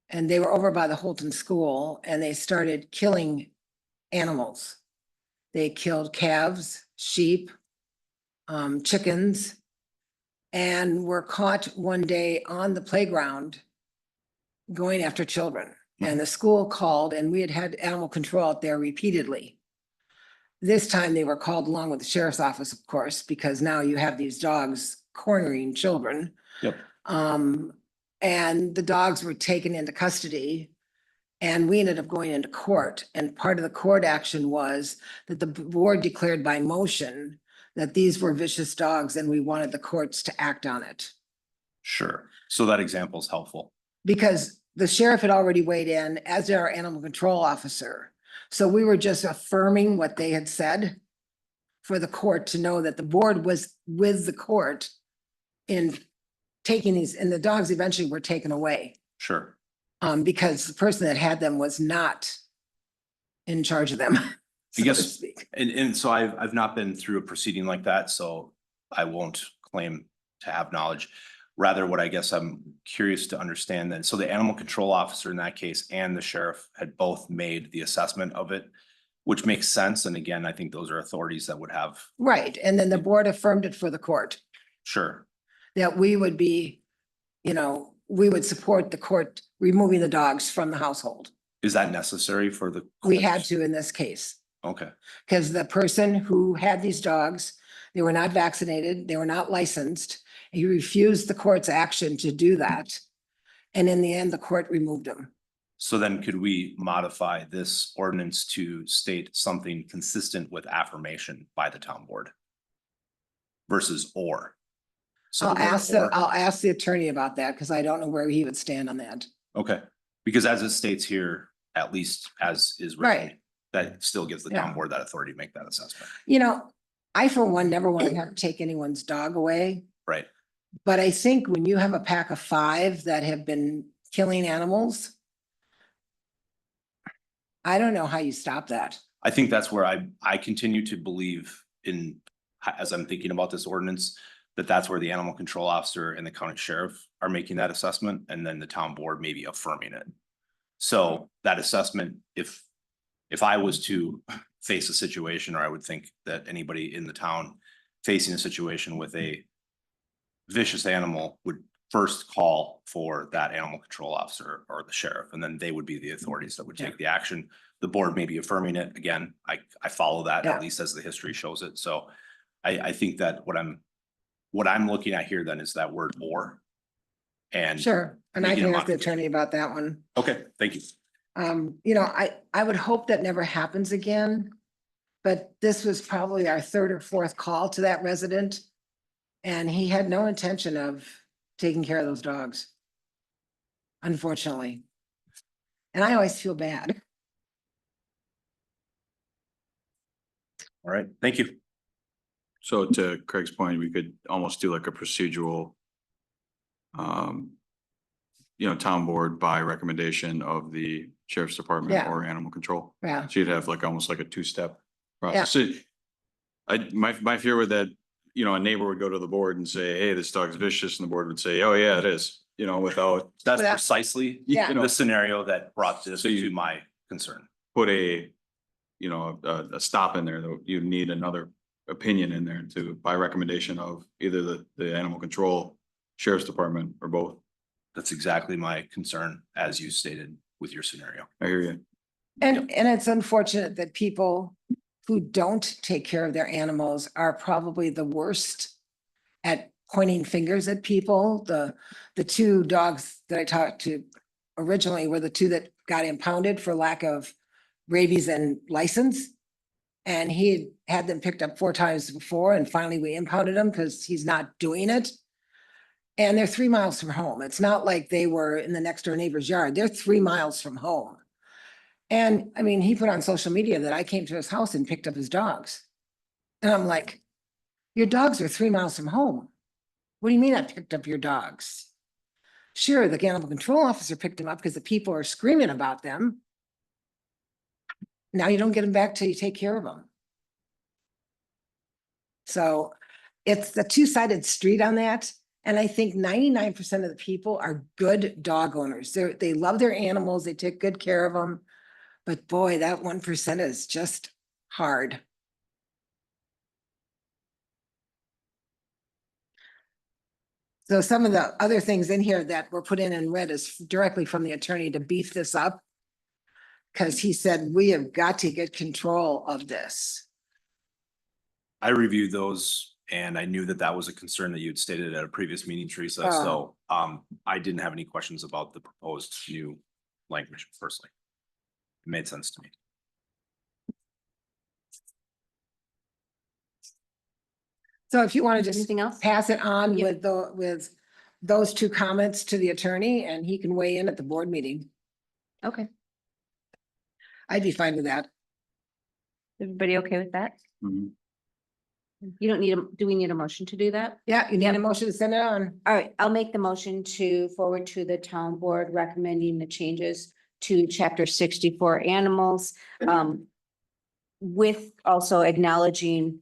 And they were over by the Holton School and they started killing animals. They killed calves, sheep, chickens. And were caught one day on the playground going after children. And the school called and we had had animal control out there repeatedly. This time they were called along with the sheriff's office, of course, because now you have these dogs cornering children. Yep. And the dogs were taken into custody. And we ended up going into court. And part of the court action was that the board declared by motion that these were vicious dogs and we wanted the courts to act on it. Sure. So that example is helpful. Because the sheriff had already weighed in, as did our animal control officer. So we were just affirming what they had said for the court to know that the board was with the court in taking these, and the dogs eventually were taken away. Sure. Because the person that had them was not in charge of them. I so to guess, speak. and so I've not been through a proceeding like that, so I won't claim to have knowledge. Rather, what I guess I'm curious to understand then, so the animal control officer in that case and the sheriff had both made the assessment of it, which makes sense. And again, I think those are authorities that would have. Right, and then the board affirmed it for the court, Sure. that we would be, we would support the court removing the dogs from the household. Is that necessary for the? We had courts? to in this case. Okay, Because the person who had these dogs, they were not vaccinated, they were not licensed. He refused the court's action to do that. And in the end, the court removed him. so then could we modify this ordinance to state something consistent with affirmation by the town board? Versus or? So the word or- I'll ask the attorney about that because I don't know where he would stand on that. Okay, because as it states here, at least as is written, Right. that still gives the Yeah. town board that authority to make that assessment. I for one never want to have to take anyone's dog away. Right. But I think when you have a pack of 5 that have been killing animals, I don't know how you stop that. I think that's where I continue to believe in, as I'm thinking about this ordinance, that's where the animal control officer and the county sheriff are making that assessment, and then the town board may be affirming it. So that assessment, if I was to face a situation, or I would think that anybody in the town facing a situation with a vicious animal would first call for that animal control officer or the sheriff, and then they would be the authorities that would take the action. The board may be affirming it. Again, I follow that, Yeah. at least as the history shows it. So I think that what I'm looking at here then is that word or. And. Sure, and I making a can ask the modification. attorney about that one. Okay, thank you. I would hope that never happens again. But this was probably our 3rd or 4th call to that resident. And he had no intention of taking care of those dogs. Unfortunately. And I always feel bad. All right, thank you. So to Craig's point, we could almost do like a procedural. Town board by recommendation of the sheriff's department Yeah. or animal control. Yeah, So you'd have like almost like a 2-step process. So my fear with that, a neighbor would go to the board and say, hey, this dog's vicious, and the board would say, oh yeah, it is, without That's But that- precisely Yeah. the scenario that brought this So you- to my concern. put a stop in there, though. You need another opinion in there by recommendation of either the animal control, sheriff's department, or both. That's exactly my concern, as you stated with your scenario. I hear you. and it's unfortunate that people who don't take care of their animals are probably the worst at pointing fingers at people. The 2 dogs that I talked to originally were the 2 that got impounded for lack of rabies and license. And he had them picked up 4 times before, and finally we impounded him because he's not doing it. And they're 3 miles from home. It's not like they were in the next door neighbor's yard. They're 3 miles from home. And I mean, he put on social media that I came to his house and picked up his dogs. And I'm like, your dogs are 3 miles from home. What do you mean I picked up your dogs? Sure, the animal control officer picked them up because the people are screaming about them. Now you don't get them back till you take care of them. So it's the two-sided street on that. And I think 99% of the people are good dog owners. They love their animals. They take good care of them. But boy, that 1% is just hard. So some of the other things in here that were put in red is directly from the attorney to beef this up. Because he said, we have got to get control of this. I reviewed those and I knew that that was a concern that you had stated at a previous meeting, Teresa. So I didn't have any questions about the proposed new language personally. It made sense to me. So if you want to just Anything else? pass it on Yeah. with those two comments to the attorney and he can weigh in at the board meeting. Okay, I'd be fine with that. everybody okay with that? Mhm. You don't need do we need a motion to do that? Yeah, you need Yep. a motion to send it on. All right, I'll make the motion to forward to the town board recommending the changes to chapter 64 animals. With also acknowledging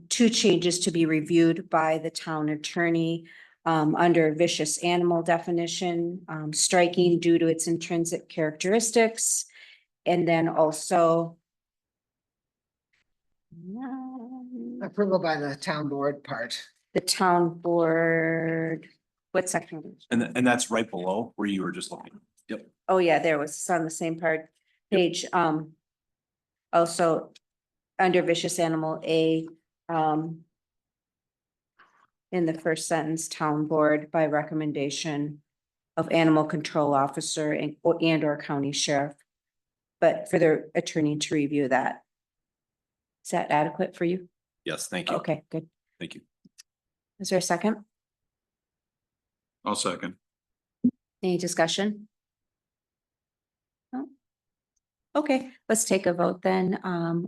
two changes to be reviewed by the town attorney under vicious animal definition, striking due to its intrinsic characteristics. And then also Approval by the town board part. the town board, what section? And that's right below where you were just looking. Yep. Oh, yeah, there was, it's on the same part, page, also under vicious animal A, in the first sentence, town board by recommendation of animal control officer and or county sheriff. But for the attorney to review that. Is that adequate for you? Yes, thank you. Okay, good. Thank you. Is there a second? I'll second. Any discussion? No? Okay, let's take a vote then.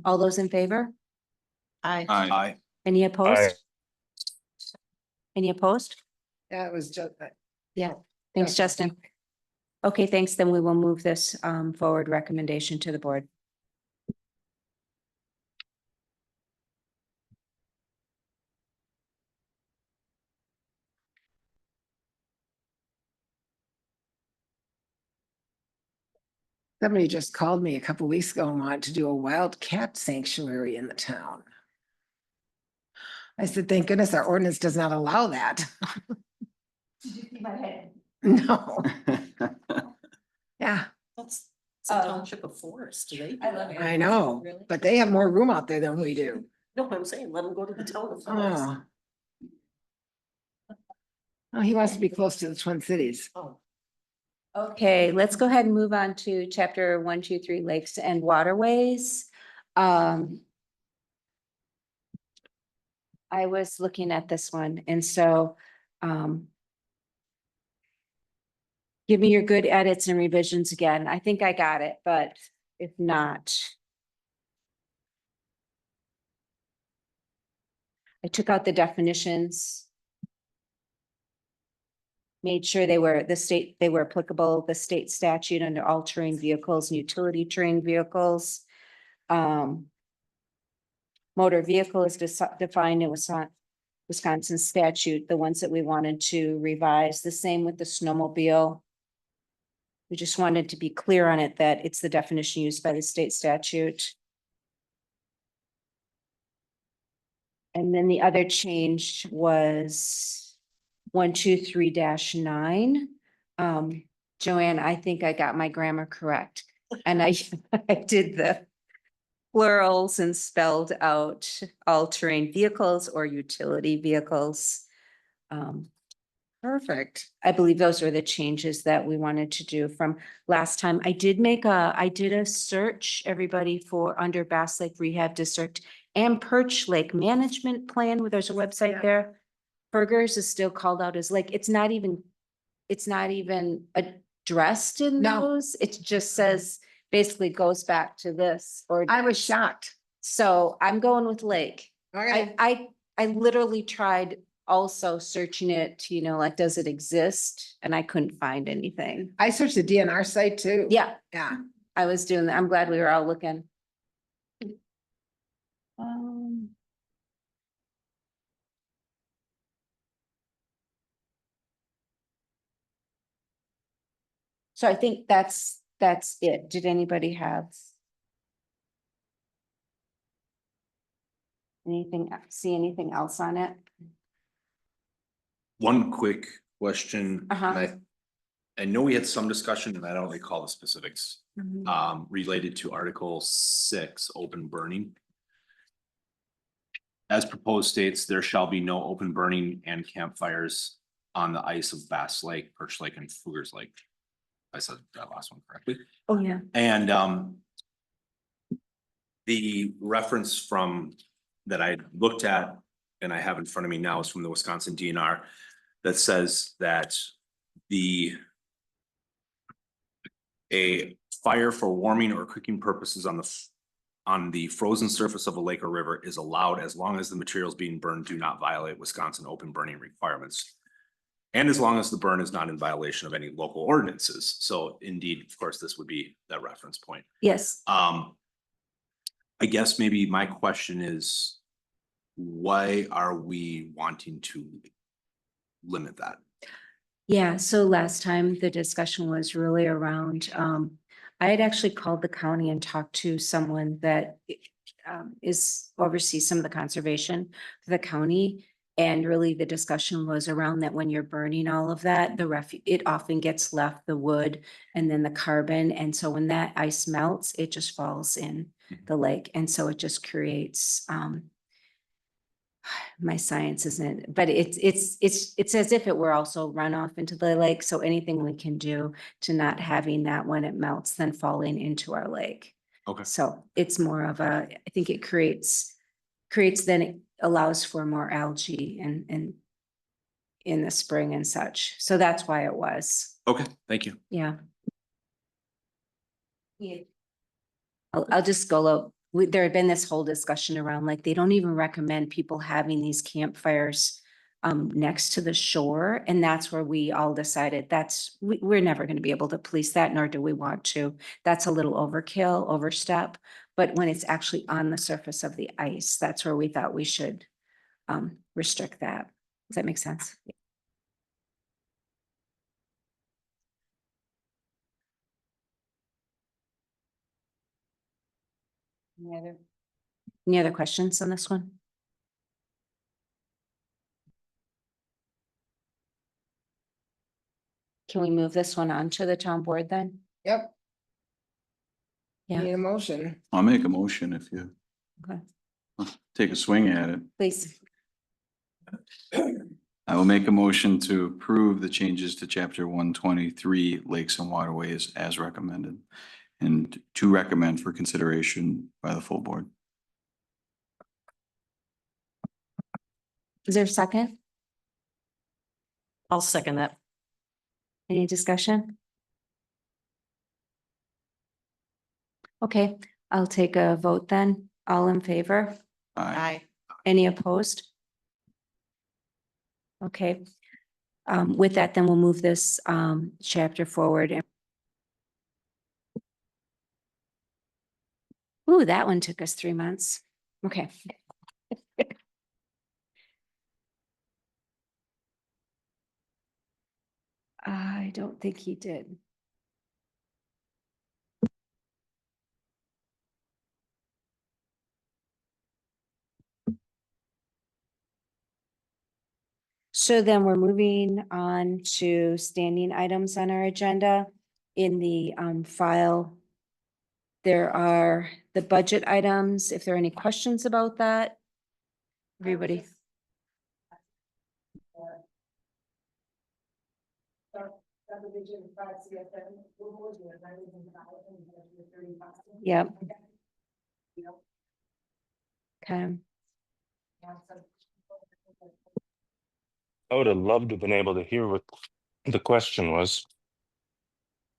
All those in favor? Aye. Aye. Any opposed? Any opposed? That was just, Yeah, thanks, Justin. Okay, thanks. Then we will move this forward recommendation to the board. somebody just called me a couple weeks ago and wanted to do a wild cat sanctuary in the town. I said, thank goodness our ordinance does not allow that. Did you see my head? No, yeah, That's it's a township of Forest. Do they? do I love that? it. I know, Really? but they have more room out there than we do. No, I'm saying, let them go to the town of Forest. Oh. Oh, he wants to be close to the Twin Cities. Oh, Okay, let's go ahead and move on to chapter 1, 2, 3, lakes and waterways. I was looking at this one and so give me your good edits and revisions again. I think I got it, but if not. I took out the definitions. Made sure they were applicable, the state statute under all terrain vehicles and utility terrain vehicles. Motor vehicle is defined in Wisconsin statute, the ones that we wanted to revise, the same with the snowmobile. We just wanted to be clear on it that it's the definition used by the state statute. And then the other change was 123-9. Joanne, I think I got my grammar correct. And I did the plurals and spelled out all terrain vehicles or utility vehicles. Perfect. I believe those are the changes that we wanted to do from last time. I did a search, everybody, for under Bass Lake Rehab District and Perch Lake Management Plan, where there's a website there. Fergers is still called out as lake. It's not even addressed in No. those. It just says, basically goes back to this or. I was shocked. So I'm going with lake. Okay. I literally tried also searching it, like, does it exist? And I couldn't find anything. I searched the DNR site too. Yeah, Yeah. I was doing that. I'm glad we were all looking. So I think that's it. Did anybody have see anything else on it? One quick question. Uh-huh. And I know we had some discussion and I don't recall the specifics, related to Article 6, open burning. As proposed states, there shall be no open burning and campfires on the ice of Bass Lake, Perch Lake and Fuggers Lake. I said that last one correctly. Oh, yeah. And the reference from that I looked at and I have in front of me now is from the Wisconsin DNR that says that a fire for warming or cooking purposes on the frozen surface of a lake or river is allowed as long as the materials being burned do not violate Wisconsin open burning requirements. And as long as the burn is not in violation of any local ordinances. So indeed, of course, this would be that reference point. Yes. I guess maybe my question is, why are we wanting to limit that? Yeah, so last time the discussion was really around, I had actually called the county and talked to someone that oversees some of the conservation for the county. And really the discussion was around that when you're burning all of that, it often gets left, the wood and then the carbon. And so when that ice melts, it just falls in the lake. And so it just creates, my science isn't, but it's as if it were also runoff into the lake. So anything we can do to not having that when it melts, then falling into our lake. Okay. So it's more of I think it creates, then it allows for more algae and in the spring and such. So that's why it was. Okay, thank you. Yeah. Yeah. I'll just go low. There had been this whole discussion around, like, they don't even recommend people having these campfires next to the shore. And that's where we all decided we're never going to be able to police that, nor do we want to. That's a little overkill, overstep. But when it's actually on the surface of the ice, that's where we thought we should restrict that. Does that make sense? Any other questions on this one? Can we move this one on to the town board then? Yep. Yeah. Need a motion. I'll make a motion if you Okay, take a swing at it. please. I will make a motion to approve the changes to chapter 123 Lakes and Waterways as recommended. And to recommend for consideration by the full board. Is there a second? I'll second that. Any discussion? Okay, I'll take a vote then. All in favor? Aye. Any opposed? Okay. With that, then we'll move this chapter forward. Ooh, that one took us 3 months. Okay. I don't think he did. So then we're moving on to standing items on our agenda. In the file, there are the budget items. If there are any questions about that, everybody. Yep. Okay. I would have loved to have been able to hear what the question was.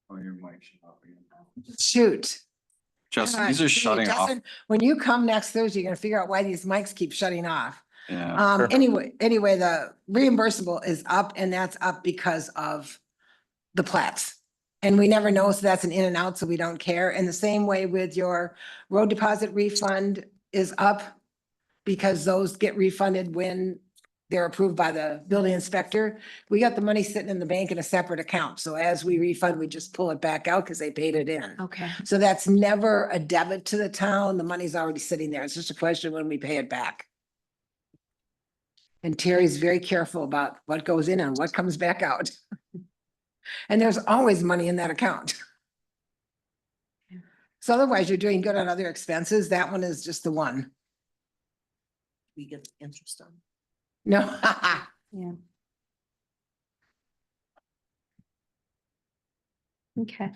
Oh, your mic should not be. Shoot. Justin, God, these are gee, shutting off. Justin, when you come next Thursday, you're gonna figure out why these mics keep shutting off. Yeah. Sure. Anyway, the reimbursable is up and that's up because of the plats. And we never know, so that's an in and out, so we don't care. And the same way with your road deposit refund is up because those get refunded when they're approved by the building inspector. We got the money sitting in the bank in a separate account. So as we refund, we just pull it back out because they paid it in. Okay. So that's never a debit to the town. The money's already sitting there. It's just a question when we pay it back. And Terry's very careful about what goes in and what comes back out. And there's always money in that account. So otherwise, you're doing good on other expenses. That one is just the one. We get interest on. No. Yeah. Okay.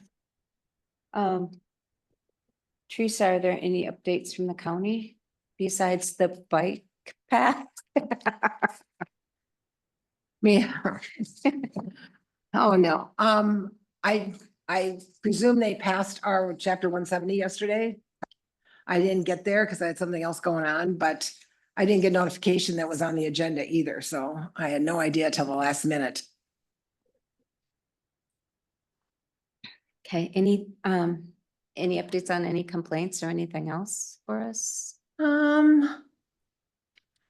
Teresa, are there any updates from the county besides the bike path? Me. Oh, no. I presume they passed our chapter 170 yesterday. I didn't get there because I had something else going on, but I didn't get notification that was on the agenda either, so I had no idea till the last minute. Okay, any updates on any complaints or anything else for us?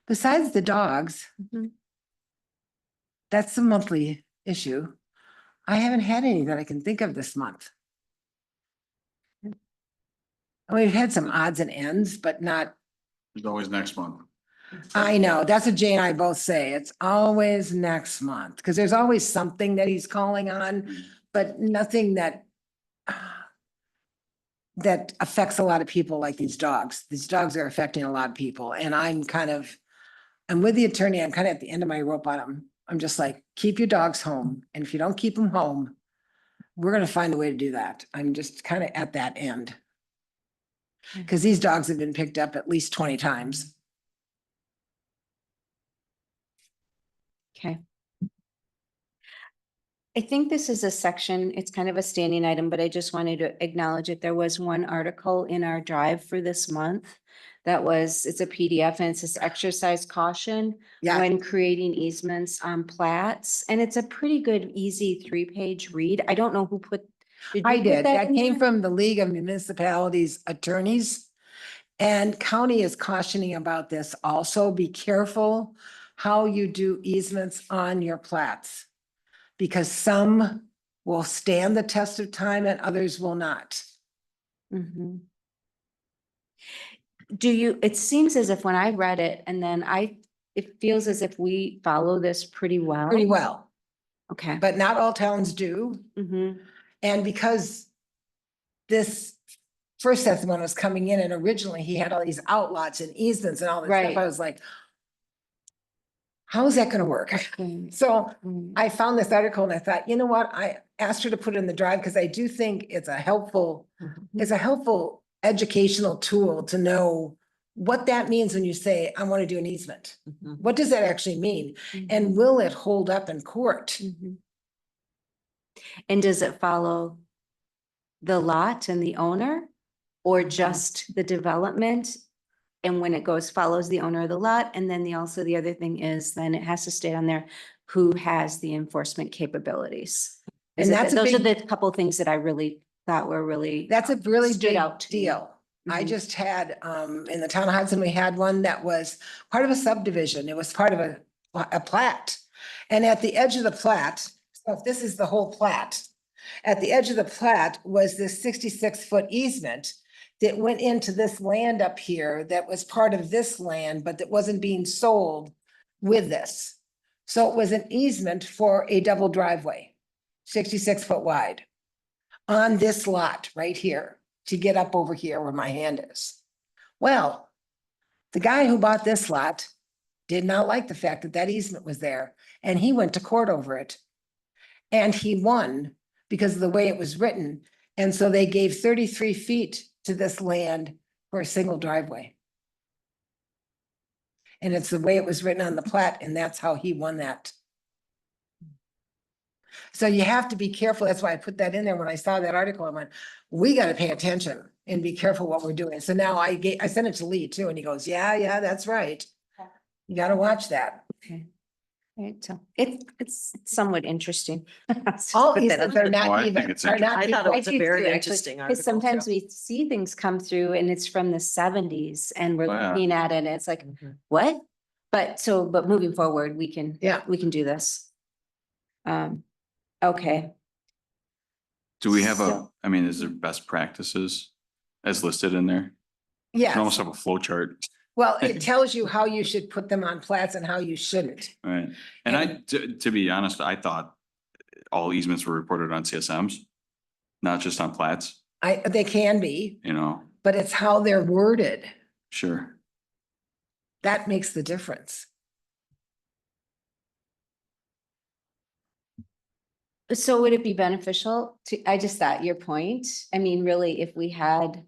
Besides the dogs, Mhm. that's a monthly issue. I haven't had any that I can think of this month. We've had some odds and ends, but not, There's always next month. I know, that's what Jay and I both say. It's always next month, because there's always something that he's calling on, but nothing that that affects a lot of people like these dogs. These dogs are affecting a lot of people, and I'm with the attorney, I'm kind of at the end of my rope on them. I'm just like, keep your dogs home, and if you don't keep them home, we're gonna find a way to do that. I'm just kind of at that end. Because these dogs have been picked up at least 20 times. Okay. I think this is a section, it's kind of a standing item, but I just wanted to acknowledge that there was one article in our drive for this month. It's a PDF and it says exercise caution Yeah, when creating easements on plats. And it's a pretty good, easy 3-page read. I don't know who put. I you put did. That in came there? from the League of Municipalities Attorneys. And county is cautioning about this also. Be careful how you do easements on your plats. Because some will stand the test of time and others will not. Mhm. It seems as if when I read it and then it feels as if we follow this pretty well. Pretty well, Okay. but not all towns do. Mhm. And because this first settlement was coming in and originally he had all these outlots and easements and all this Right. stuff, I was like, how is that gonna work? So I found this article and I thought, you know what? I asked her to put it in the drive because I do think it's a helpful educational tool to know what that means when you say, I want to do an easement. Mhm. What does that actually mean? And will it hold up in court? Mhm. And does it follow the lot and the owner or just the development? And when it follows the owner of the lot, and then also the other thing is then it has to stay on there, who has the enforcement capabilities? And that's a Those are big- the couple things that I really thought were really. That's a really stood big out to me. deal. I Mhm. just had, in the town of Hudson, we had one that was part of a subdivision. It was part of a plat. And at the edge of the plat, so if this is the whole plat, at the edge of the plat was this 66-foot easement that went into this land up here that was part of this land, but that wasn't being sold with this. So it was an easement for a double driveway, 66-foot wide, on this lot right here to get up over here where my hand is. Well, the guy who bought this lot did not like the fact that that easement was there, and he went to court over it. And he won because of the way it was written. And so they gave 33 feet to this land for a single driveway. And it's the way it was written on the plat, and that's how he won that So you have to be careful. That's why I put that in there. When I saw that article, I went, we gotta pay attention and be careful what we're doing. So now I sent it to Lee too, and he goes, yeah, that's right. You gotta watch that. Okay. Right, so it's somewhat interesting. Let's just All put that out Easterns are there. Oh, I not think even, it's are not. I thought it equal. was a do very too, actually, interesting 'cause article. sometimes we see things come through and it's from the seventies and we're Oh, yeah. looking at it and it's like, Mhm. what? But moving forward, we can. Yeah. We can do this. Okay, Do we have So- I mean, is there best practices as listed in there? You can almost Yes, have a flow chart, well, it tells you how you should put them on plats and how you shouldn't. right? And to be honest, I thought all easements were reported on CSMs, not just on plats, They can be, you know, but it's how they're worded. sure. That makes the difference. so would it be beneficial I just thought your point, I mean, really, if we had.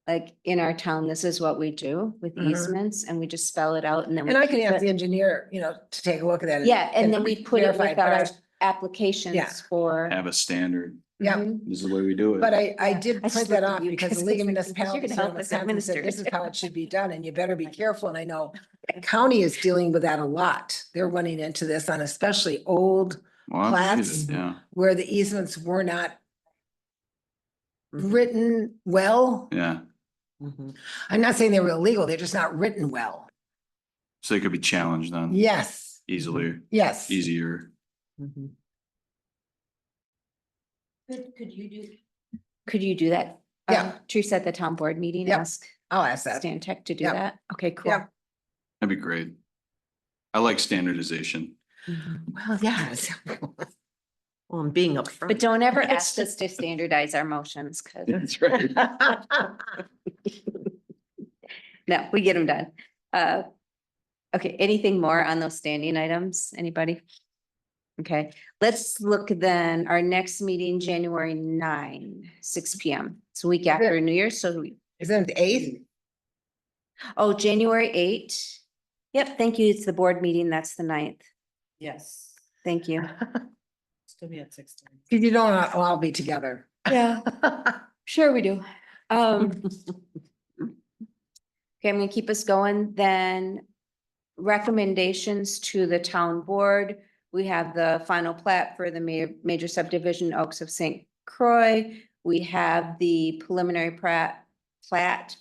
Like in our town, this is what we do with Mhm. easements and we just spell it out and then. we And I can keep ask it- the engineer, to take a look at that. Yeah, and then we put it verify, with but our I- applications Yeah. for. Have a standard. Yeah. Mhm. This is the way we do it. But I Yeah, did I just print that looked at off you because the because League of you're gonna Municipalities help in us Wisconsin said administer this it. is how it should be done and you better be careful. And I know the county is dealing with that a lot. They're running into this on especially old Well, I believe plats. it, yeah, where the easements were not written well. yeah. Mhm. I'm not saying they were illegal, they're just not written well. So they could be challenged then. Yes, Easily, yes. easier. Mhm. Could you do that? Yeah. Teresa at the town board meeting, Yep. ask I'll ask that. Stan Tech to do Yep. that? Okay, cool. Yep. That'd be great. I like standardization. Well, yes. Well, and being upfront. But don't ever ask us to standardize our motions, cause That's right. no, we get them done. Okay, anything more on those standing items? Anybody? Okay, let's look then, our next meeting, January 9, 6 PM. It's a week after New Year's, so Is it the 8th? oh, January 8. Yep, thank you. It's the board meeting. That's the 9th. Yes. Thank you. Still be at 6:30. Cause you don't all be together. Yeah, sure we do. Okay, I'm gonna keep us going then. Recommendations to the town board. We have the final plat for the major subdivision Oaks of St. Croix. We have the preliminary plat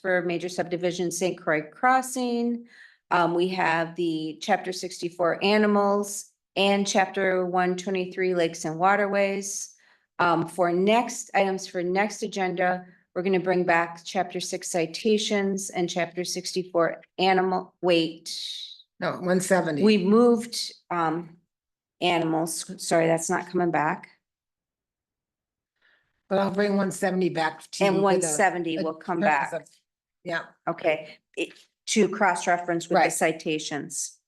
for major subdivision St. Croix Crossing. We have the chapter 64 animals and chapter 123 lakes and waterways. For next items for next agenda, we're gonna bring back chapter 6 citations and chapter 64 animal weight. No, 170. We moved animals, sorry, that's not coming back. But I'll bring 170 back to you. And with a- 170 a will come purpose back, of- Yeah, okay, to cross-reference with the Right. citations.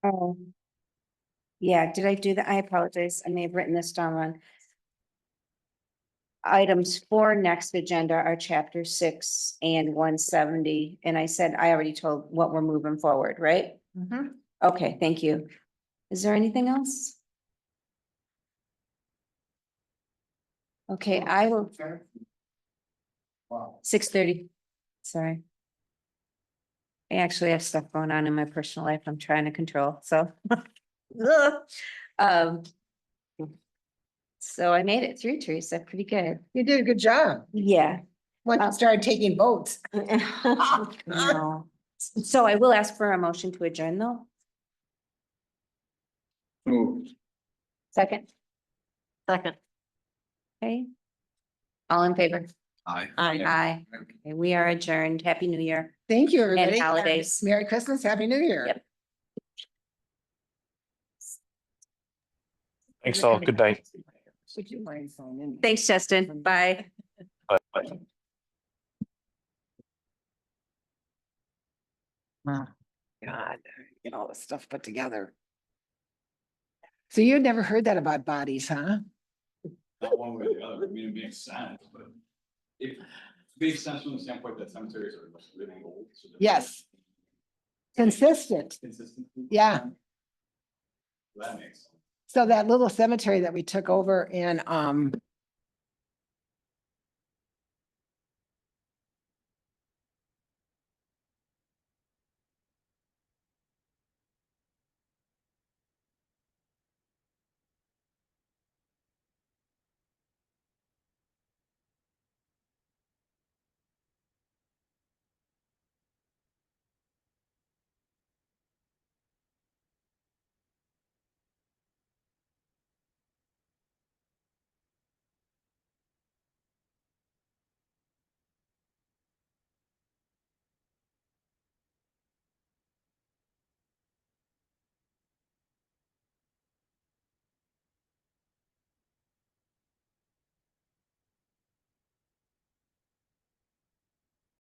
Oh. Yeah, did I do that? I apologize. I may have written this down wrong. Items for next agenda are chapter 6 and 170, and I said, I already told what we're moving forward, right? Mhm. Okay, thank you. Is there anything else? Okay, I will. 6:30, sorry. I actually have stuff going on in my personal life I'm trying to control, so. Um. So I made it through, Teresa, pretty good. You did a good job. Yeah. Once you started taking votes. No. So I will ask for a motion to adjourn though. Second, Second. okay. All in favor? Aye. Aye. Okay, we are adjourned. Happy New Year. Thank you, everybody. holidays. Merry Christmas, Happy New Year. Yep. Thanks all. Good night. Would you mind signing? Thanks, Justin. Bye. Bye. Wow. God, get all this stuff put together. So you had never heard that about bodies, huh? not one way or the other, I mean, it makes sense, but it makes sense from the standpoint that cemeteries are living old. so they're Yes. Consistent, Consistent. yeah. That makes sense. So that little cemetery that we took over in,